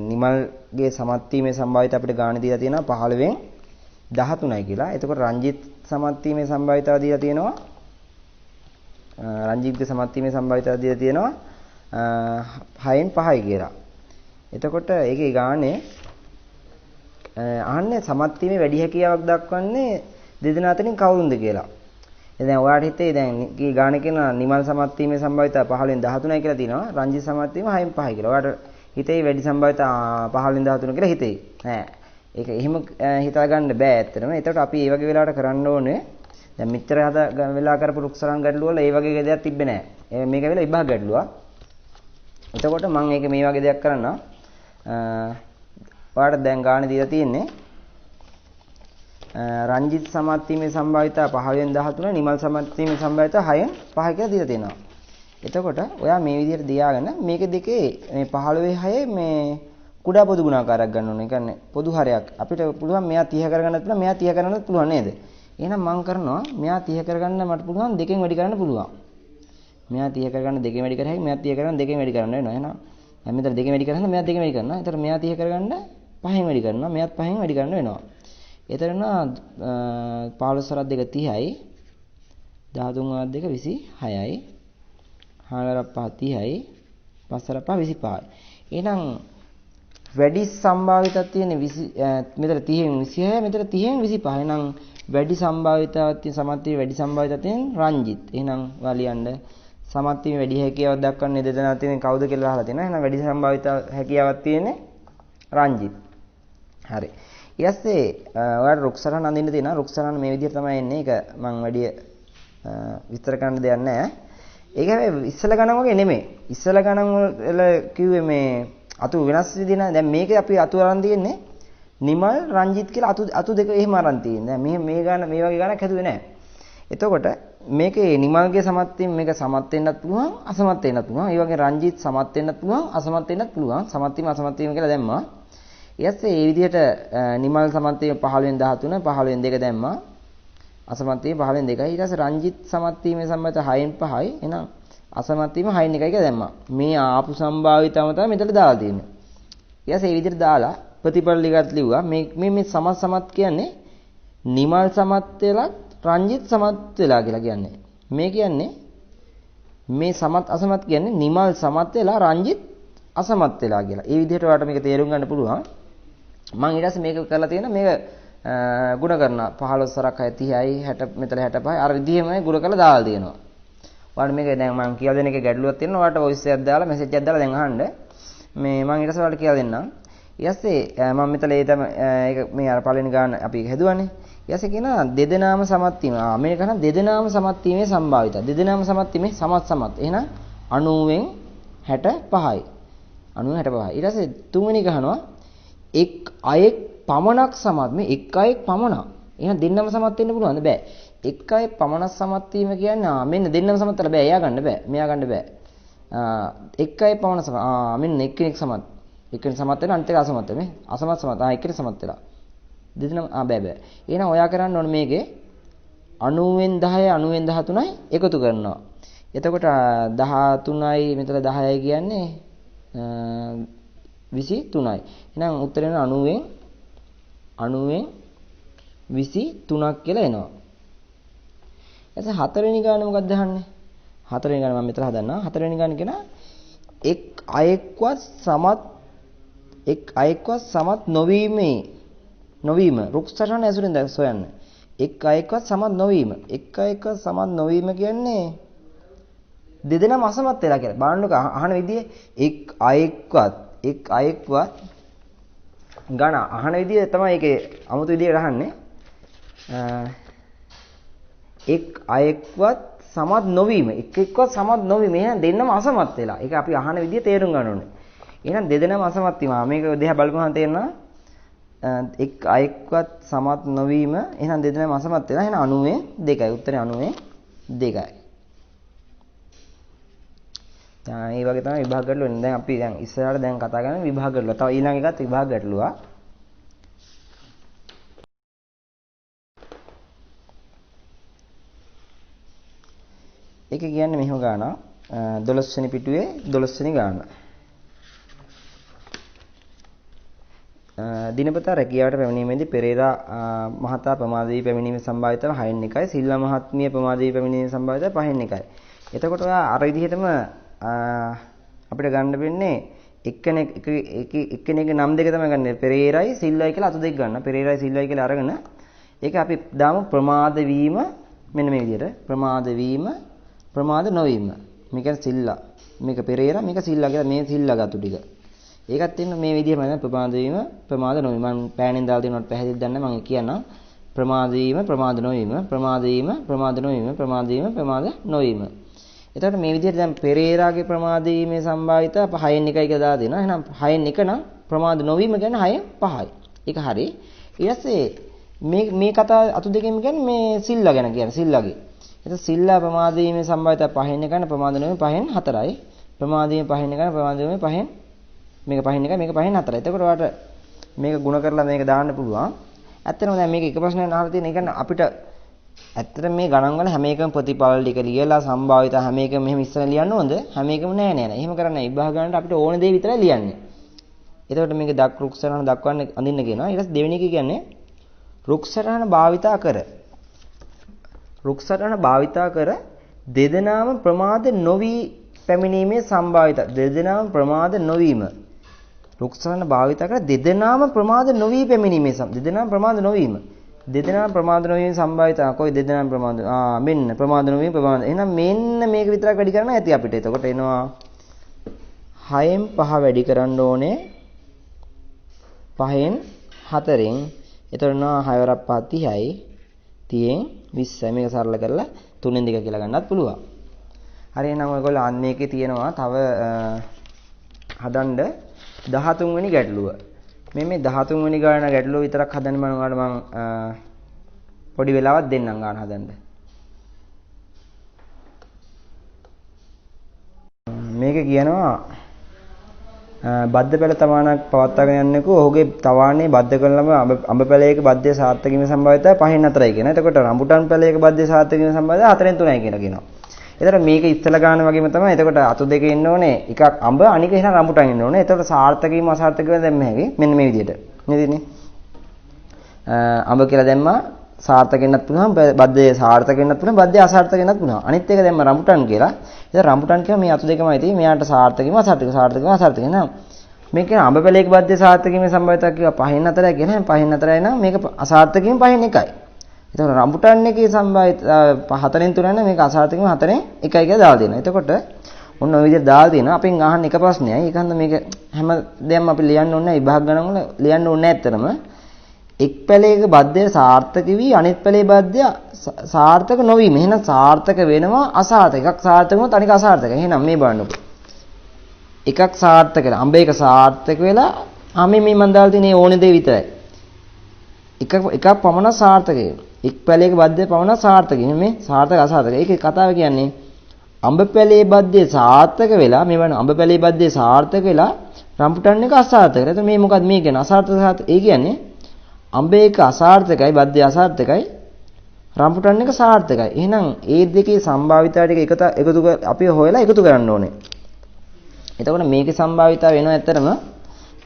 නිමල්ගේ සමත් වීමේ සම්භාවිතය අපිට ගාණ දීලා තියෙනවා 15න් 13යි කියලා. එතකොට රංජිත් සමත් වීමේ සම්භාවිතය දීලා තියෙනවා. රංජිත්ගේ සමත් වීමේ සම්භාවිතය දීලා තියෙනවා 6න් 5යි කියලා. එතකොට ඒකේ ගානේ අහන්නේ සමත් වීමේ වැඩි හැකියාවක් දක්වන්නේ දෙදෙනා අතරින් කවුරුන්ද කියලා. දැන් ඔයාලට හිතේ දැන් ගානේ කියන නිමල් සමත් වීමේ සම්භාවිතය 15න් 13යි කියලා තියෙනවා. රංජිත් සමත් වීම 6න් 5යි කියලා. ඔයාලට හිතේ වැඩි සම්භාවිතය 15න් 13 කියලා හිතේ. නෑ. ඒක එහෙම හිතා ගන්න බෑ ඇත්තටම. ඒකට අපි මේ වගේ වෙලාවට කරන්න ඕනේ. දැන් මෙච්චර වෙලා කරපු රුක්සරන් ගැටලුව වල මේ වගේ දෙයක් තිබ්බේ නෑ. මේක වෙලා විභාග ගැටලුවක්. එතකොට මම මේක මේ වගේ දෙයක් කරන්න ඔයාලට දැන් ගානේ දීලා තියෙන්නේ රංජිත් සමත් වීමේ සම්භාවිතය 15න් 13 නිමල් සමත් වීමේ සම්භාවිතය 6න් 5 කියලා දීලා තියෙනවා. එතකොට ඔයා මේ විදිහට දියාගෙන මේක දෙකේ මේ 15 6 මේ කුඩා පොදු ගුණාකාරයක් ගන්න ඕනේ. ඒ කියන්නේ පොදු හරයක්. අපිට පුළුවන් මෙයා 30 කරගන්නත් පුළුවන් මෙයා 30 කරගන්නත් පුළුවන් නේද? එහෙනම් මම කරනවා මෙයා 30 කරගන්න මට පුළුවන් දෙකෙන් වැඩි කරන්න පුළුවන්. මෙයා 30 කරගන්න දෙකෙන් වැඩි කරහැයි මෙයා 30 කරගන්න දෙකෙන් වැඩි කරන්න වෙනවා. එහෙනම් මම මෙතන දෙකෙන් වැඩි කරනවා මෙයා දෙකෙන් වැඩි කරනවා. ඒතර මෙයා 30 කරගන්න 5න් වැඩි කරනවා. මෙයාත් 5න් වැඩි කරන්න වෙනවා. එතන 15 සරත් 2 30යි 13 වත් 2 26යි 4 5 30යි 5 සරත් 5 25යි. එහෙනම් වැඩි සම්භාවිතයක් තියෙන 20 මෙතන 30න් 26 මෙතන 30න් 25. එහෙනම් වැඩි සම්භාවිතාවක් තියෙන සමත් වීම වැඩි සම්භාවිතාවක් තියෙන රංජිත්. එහෙනම් වාලියන්න සමත් වීම වැඩි හැකියාවක් දක්වන්නේ දෙදෙනා තියෙන කවුද කියලා අහලා තියෙනවා. එහෙනම් වැඩි සම්භාවිතාව හැකියාවක් තියෙන්නේ රංජිත්. හරි. ඊයස්සේ ඔයාලට රුක්සරන් අඳින්න තියෙනවා. රුක්සරන් මේ විදිහට තමයි එන්නේ. ඒක මම වැඩි විස්තර කරන්න දෙයක් නැහැ. ඒක හැබැයි ඉස්සල ගණන් වගේ නෙමෙයි. ඉස්සල ගණන් වල කිව්වේ මේ අතු වෙනස් විදිහ නෑ. දැන් මේකේ අපි අතු අරන් තියෙන්නේ නිමල් රංජිත් කියලා අතු දෙක එහෙම අරන් තියෙන්නේ. දැන් මේ ගාන මේ වගේ ගානක් හැදුවේ නෑ. එතකොට මේකේ නිමල්ගේ සමත් වීම මේක සමත් වෙන්නත් පුළුවන් අසමත් වෙන්නත් පුළුවන්. ඒ වගේ රංජිත් සමත් වෙන්නත් පුළුවන් අසමත් වෙන්නත් පුළුවන්. සමත් වීම අසමත් වීම කියලා දැම්මා. ඊයස්සේ මේ විදිහට නිමල් සමත් වීම 15න් 13 15න් 2 දැම්මා. අසමත් වීම 15න් 2යි. ඊට පස්සේ රංජිත් සමත් වීමේ සම්බන්ධය 6න් 5යි. එහෙනම් අසමත් වීම 6න් 1යි කියලා දැම්මා. මේ ආපු සම්භාවිතවම තමයි මෙතන දාලා තියෙන්නේ. ඊයස්සේ මේ විදිහට දාලා ප්‍රතිපල ලිගත් ලිව්වා. මේ සමත් කියන්නේ නිමල් සමත් වෙලා රංජිත් සමත් වෙලා කියලා කියන්නේ. මේ කියන්නේ මේ සමත් අසමත් කියන්නේ නිමල් සමත් වෙලා රංජිත් අසමත් වෙලා කියලා. ඒ විදිහට ඔයාලට මේක තේරුම් ගන්න පුළුවන්. මම ඊට පස්සේ මේක කරලා තියෙනවා මේක ගුණ කරන 15 සරක් 30යි 60 මෙතන 65යි අර විදිහෙම ගුණ කරලා දාලා තියෙනවා. ඔයාලට මේක දැන් මම කියලා දෙන එකේ ගැටලුවක් තියෙනවා. ඔයාලට වොයිස් එකක් දාලා මෙසේජ් එකක් දාලා දැන් අහන්න. මේ මම ඊට පස්සේ ඔයාලට කියලා දෙන්නම්. ඊයස්සේ මම මෙතන ඒක මේ අර පළවෙනි ගාන අපි හැදුවානේ. ඊයස්සේ කියන දෙදෙනාම සමත් වීම. මේක නම් දෙදෙනාම සමත් වීමේ සම්භාවිතය. දෙදෙනාම සමත් වීමේ සමත්. එහෙනම් 90න් 65යි. 90 65. ඊට පස්සේ තුන්වෙනි ගහනවා එක් අයෙක් පමණක් සමත්. මේ එක් අයෙක් පමණක්. එහෙනම් දෙන්නම සමත් වෙන්න පුළුවන්ද? බෑ. එක් අයෙක් පමණක් සමත් වීම කියන්නේ මෙන්න දෙන්නම සමත් වෙලා බෑ. එයා ගන්න බෑ. මෙයා ගන්න බෑ. එක් අයෙක් පමණ සමත්. මෙන්න එක්කෙනෙක් සමත්. එක්කෙනෙක් සමත් වෙන අනිත් එක අසමත් වෙන. අසමත් සමත්. එක්කෙනෙක් සමත් වෙලා. දෙන්නම බෑ. එහෙනම් ඔයා කරන්න ඕනේ මේකේ 90න් 10 90න් 13යි එකතු කරනවා. එතකොට 13යි මෙතන 10යි කියන්නේ 23යි. එහෙනම් උත්තරේ 90න් 23ක් කියලා එනවා. එතකොට හතරවෙනි ගාන මොකක්ද අහන්නේ? හතරවෙනි ගාන මම මෙතන හදන්නම්. හතරවෙනි ගාන කියන එක් අයෙක්වත් සමත් නොවීම රුක්සරණ ඇසුරින් දැන් සොයන්න. එක් අයෙක්වත් සමත් නොවීම. එක් අයෙක්වත් සමත් නොවීම කියන්නේ දෙදෙනාම අසමත් වෙලා කියලා. බලන්නකෝ අහන විදිය එක් අයෙක්වත් ගණ අහන විදිය තමයි ඒකේ අමුතු විදියට අහන්නේ. එක් අයෙක්වත් සමත් නොවීම. එක්කෙක්වත් සමත් නොවීම. එහෙනම් දෙන්නම අසමත් වෙලා. ඒක අපි අහන විදිය තේරුම් ගන්න ඕනේ. එහෙනම් දෙදෙනාම අසමත් වීම. මේක දෙහා බලපුවහම තේරෙනවා එක් අයෙක්වත් සමත් නොවීම. එහෙනම් දෙදෙනාම අසමත් වෙලා. එහෙනම් 90න් 2යි. උත්තරේ 90න් 2යි. ඒ වගේ තමයි විභාග ගැටලුව වෙන්නේ. දැන් අපි දැන් ඉස්සරහට දැන් කතා කරන්නේ විභාග ගැටලුව. තව ඊළඟ එකත් විභාග ගැටලුව. ඒක කියන්නේ මෙහෙම ගාන 12 වෙනි පිටුවේ 12 වෙනි ගාන. දිනපතා රැකියාවට පැමිණීමේදී පෙරේරා මහතා ප්‍රමාද වී පැමිණීමේ සම්භාවිතව 6න් 1යි. සිල්වා මහත්මිය ප්‍රමාද වී පැමිණීමේ සම්භාවිතව 5න් 1යි. එතකොට ඔයා අර විදිහටම අපිට ගන්න වෙන්නේ එක්කෙනෙක් නම් දෙක තමයි ගන්න. පෙරේරායි සිල්වයි කියලා අතු දෙක ගන්න. පෙරේරායි සිල්වයි කියලා අරගෙන ඒක අපි දාමු ප්‍රමාද වීම මෙන්න මේ විදිහට. ප්‍රමාද වීම ප්‍රමාද නොවීම. මේක සිල්ලා. මේක පෙරේරා මේක සිල්ලා කියලා මේ සිල්ලා ගතු ටික. ඒකත් තියෙන මේ විදිහම නේද ප්‍රමාද වීම ප්‍රමාද නොවීම. මම පෑනෙන් දාලා දෙනවට පැහැදිලි දන්නේ මම කියන්නම්. ප්‍රමාද වීම ප්‍රමාද නොවීම ප්‍රමාද වීම ප්‍රමාද නොවීම ප්‍රමාද වීම ප්‍රමාද නොවීම. එතකොට මේ විදිහට දැන් පෙරේරාගේ ප්‍රමාද වීමේ සම්භාවිත 6න් 1යි කියලා දාලා දෙනවා. එහෙනම් 6න් 1 නම් ප්‍රමාද නොවීම කියන්නේ 6න් 5යි. ඒක හරි. ඊට පස්සේ මේ කතා අතු දෙකෙන් කියන්නේ මේ සිල්ලා ගැන කියන්නේ සිල්ලාගේ. එතකොට සිල්ලා ප්‍රමාද වීමේ සම්භාවිත 5න් 1 ගන්න ප්‍රමාද නොවීම 5න් 4යි. ප්‍රමාද වීම 5න් 1 ගන්න ප්‍රමාද නොවීම 5න් මේක 5න් 1 මේක 5න් 4යි. එතකොට ඔයාලට මේක ಗುಣ කරලා මේක දාන්න පුළුවන්. ඇත්තටම දැන් මේක එක ප්‍රශ්නයක් අහලා තියෙන. ඒ කියන්නේ අපිට ඇත්තට මේ ගණන් වල හැම එකම ප්‍රතිඵල ටික ලියලා සම්භාවිත හැම එකම මෙහෙම ඉස්සර ලියන්න ඕනද? හැම එකම නෑ නෑ නෑ. එහෙම කරන්නේ විභාග ගන්නට අපිට ඕන දේ විතරයි ලියන්නේ. එතකොට මේක රුක්සරහන දක්වන්න අඳින්න කියනවා. ඊට පස්සේ දෙවෙනි එක කියන්නේ රුක්සරහන භාවිතා කර. රුක්සරහන භාවිතා කර දෙදෙනාම ප්‍රමාද නොවි පැමිණීමේ සම්භාවිත. දෙදෙනාම ප්‍රමාද නොවීම. රුක්සරහන භාවිතා කර දෙදෙනාම ප්‍රමාද නොවි පැමිණීමේ දෙදෙනාම ප්‍රමාද නොවීම. දෙදෙනා ප්‍රමාද නොවීම සම්භාවිතා කොයි දෙදෙනා ප්‍රමාද මෙන්න ප්‍රමාද නොවීම ප්‍රමාද එහෙනම් මෙන්න මේක විතරක් වැඩි කරන්න ඇති අපිට. එතකොට එනවා 6න් 5 වැඩි කරන්න ඕනේ 5න් 4න්. එතකොට එනවා 6 වරක් 5 30යි 30න් 20යි. මේක සරල කරලා 3න් 2 කියලා ගන්නත් පුළුවන්. හරි එහෙනම් ඔයගොල්ලෝ අන්න මේකේ තියෙනවා තව හදන්න 13 වෙනි ගැටලුව. මේ 13 වෙනි ගාන ගැටලුව විතරක් හදන්න මම ඔයාලට පොඩි වෙලාවක් දෙන්නම් ගාන හදන්න. මේක කියනවා බද්ධ පැල තවාණක් පවත්වාගෙන යන්නකෝ ඔහුගේ තවාණේ බද්ධ කරනම අඹ පැලයක බද්ධය සාර්ථක වීම සම්භාවිතය 5න් 4යි කියන. එතකොට රඹුටන් පැලයක බද්ධය සාර්ථක වීම සම්භාවිතය 4න් 3යි කියලා කියනවා. එතකොට මේක ඉස්සලා ගන්න වගේම තමයි. එතකොට අතු දෙක ඉන්න ඕනේ. එකක් අඹ අනික එහෙනම් රඹුටන් ඉන්න ඕනේ. එතකොට සාර්ථක වීම අසාර්ථක වීම දැම්ම හැකි. මෙන්න මේ විදිහට. නේදනේ? අඹ කියලා දැම්මා සාර්ථක වෙන්නත් පුළුවන්. බද්ධය සාර්ථක වෙන්නත් පුළුවන්. බද්ධය අසාර්ථක වෙන්නත් පුළුවන්. අනිත් එක දැම්ම රඹුටන් කියලා. එතකොට රඹුටන් කියව මේ අතු දෙකමයි තියෙන්නේ. මෙයාට සාර්ථක වීම අසාර්ථක සාර්ථක වීම අසාර්ථක නේද? මේක කියන අඹ පැලයක බද්ධය සාර්ථක වීම සම්භාවිතය කියවා 5න් 4යි කියන 5න් 4යි නම් මේක අසාර්ථක වීම 5න් 1යි. එතකොට රඹුටන් එකේ සම්භාවිත 4න් 3 නම් මේක අසාර්ථක වීම 4න් 1යි කියලා දාලා දෙනවා. එතකොට ඔන්න ඔය විදිහට දාලා දෙනවා. අපෙන් අහන්න එක ප්‍රශ්නයයි. ඒකන්ද මේක හැම දෙයක්ම අපි ලියන්න ඕනේ නැහැ. විභාග ගණන් වල ලියන්න ඕනේ නැහැ ඇත්තටම. එක් පැලයක බද්ධය සාර්ථක වී අනිත් පැලේ බද්ධය සාර්ථක නොවීම. එහෙනම් සාර්ථක වෙනවා අසාර්ථක. එකක් සාර්ථක වුණොත් අනික අසාර්ථක. එහෙනම් මේ බලන්නකෝ. එකක් සාර්ථක වෙලා අඹ එක සාර්ථක වෙලා මේ මම දාලා තියෙන ඕනේ දේ විතරයි. එකක් පමණ සාර්ථකයි. එක් පැලයක බද්ධය පමණ සාර්ථකයි. මේ සාර්ථක අසාර්ථක. ඒකේ කතාව කියන්නේ අඹ පැලේ බද්ධය සාර්ථක වෙලා මේ වань අඹ පැලේ බද්ධය සාර්ථක වෙලා රම්පුටන් එක අසාර්ථක. එතකොට මේ මොකද්ද මේ කියන්නේ අසාර්ථක සාර්ථක. ඒ කියන්නේ අඹ එක අසාර්ථකයි බද්ධය අසාර්ථකයි රම්පුටන් එක සාර්ථකයි. එහෙනම් ඒ දෙකේ සම්භාවිතාව ටික එකතු අපි හොයලා එකතු කරන්න ඕනේ. එතකොට මේකේ සම්භාවිතාව වෙනවා ඇත්තටම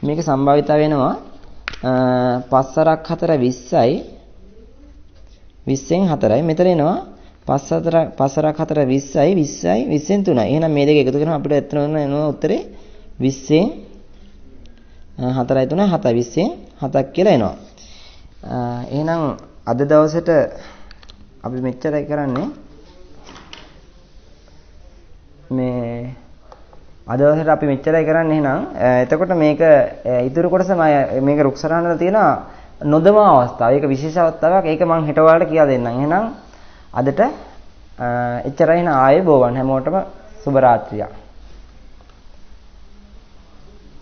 මේකේ සම්භාවිතාව වෙනවා 5 4 20යි 20න් 4යි. මෙතන එනවා 5 4 4 20යි 20යි 20න් 3යි. එහෙනම් මේ දෙක එකතු කරාම අපිට ඇත්තටම එනවා උත්තරේ 20න් 4යි 3යි 7යි 20න් 7ක් කියලා එනවා. එහෙනම් අද දවසේට අපි මෙච්චරයි කරන්නේ. මේ අද දවසට අපි මෙච්චරයි කරන්නේ. එහෙනම් එතකොට මේක ඉතුරු කොටස මේක රුක්සරහනල තියෙන නොදමා අවස්ථාව. ඒක විශේෂ අවස්ථාවක්. ඒක මම හෙට ඔයාලට කියලා දෙන්නම්. එහෙනම් අදට එච්චරයි. ආයේ බෝවන් හැමෝටම සුබ රාත්‍රියක්.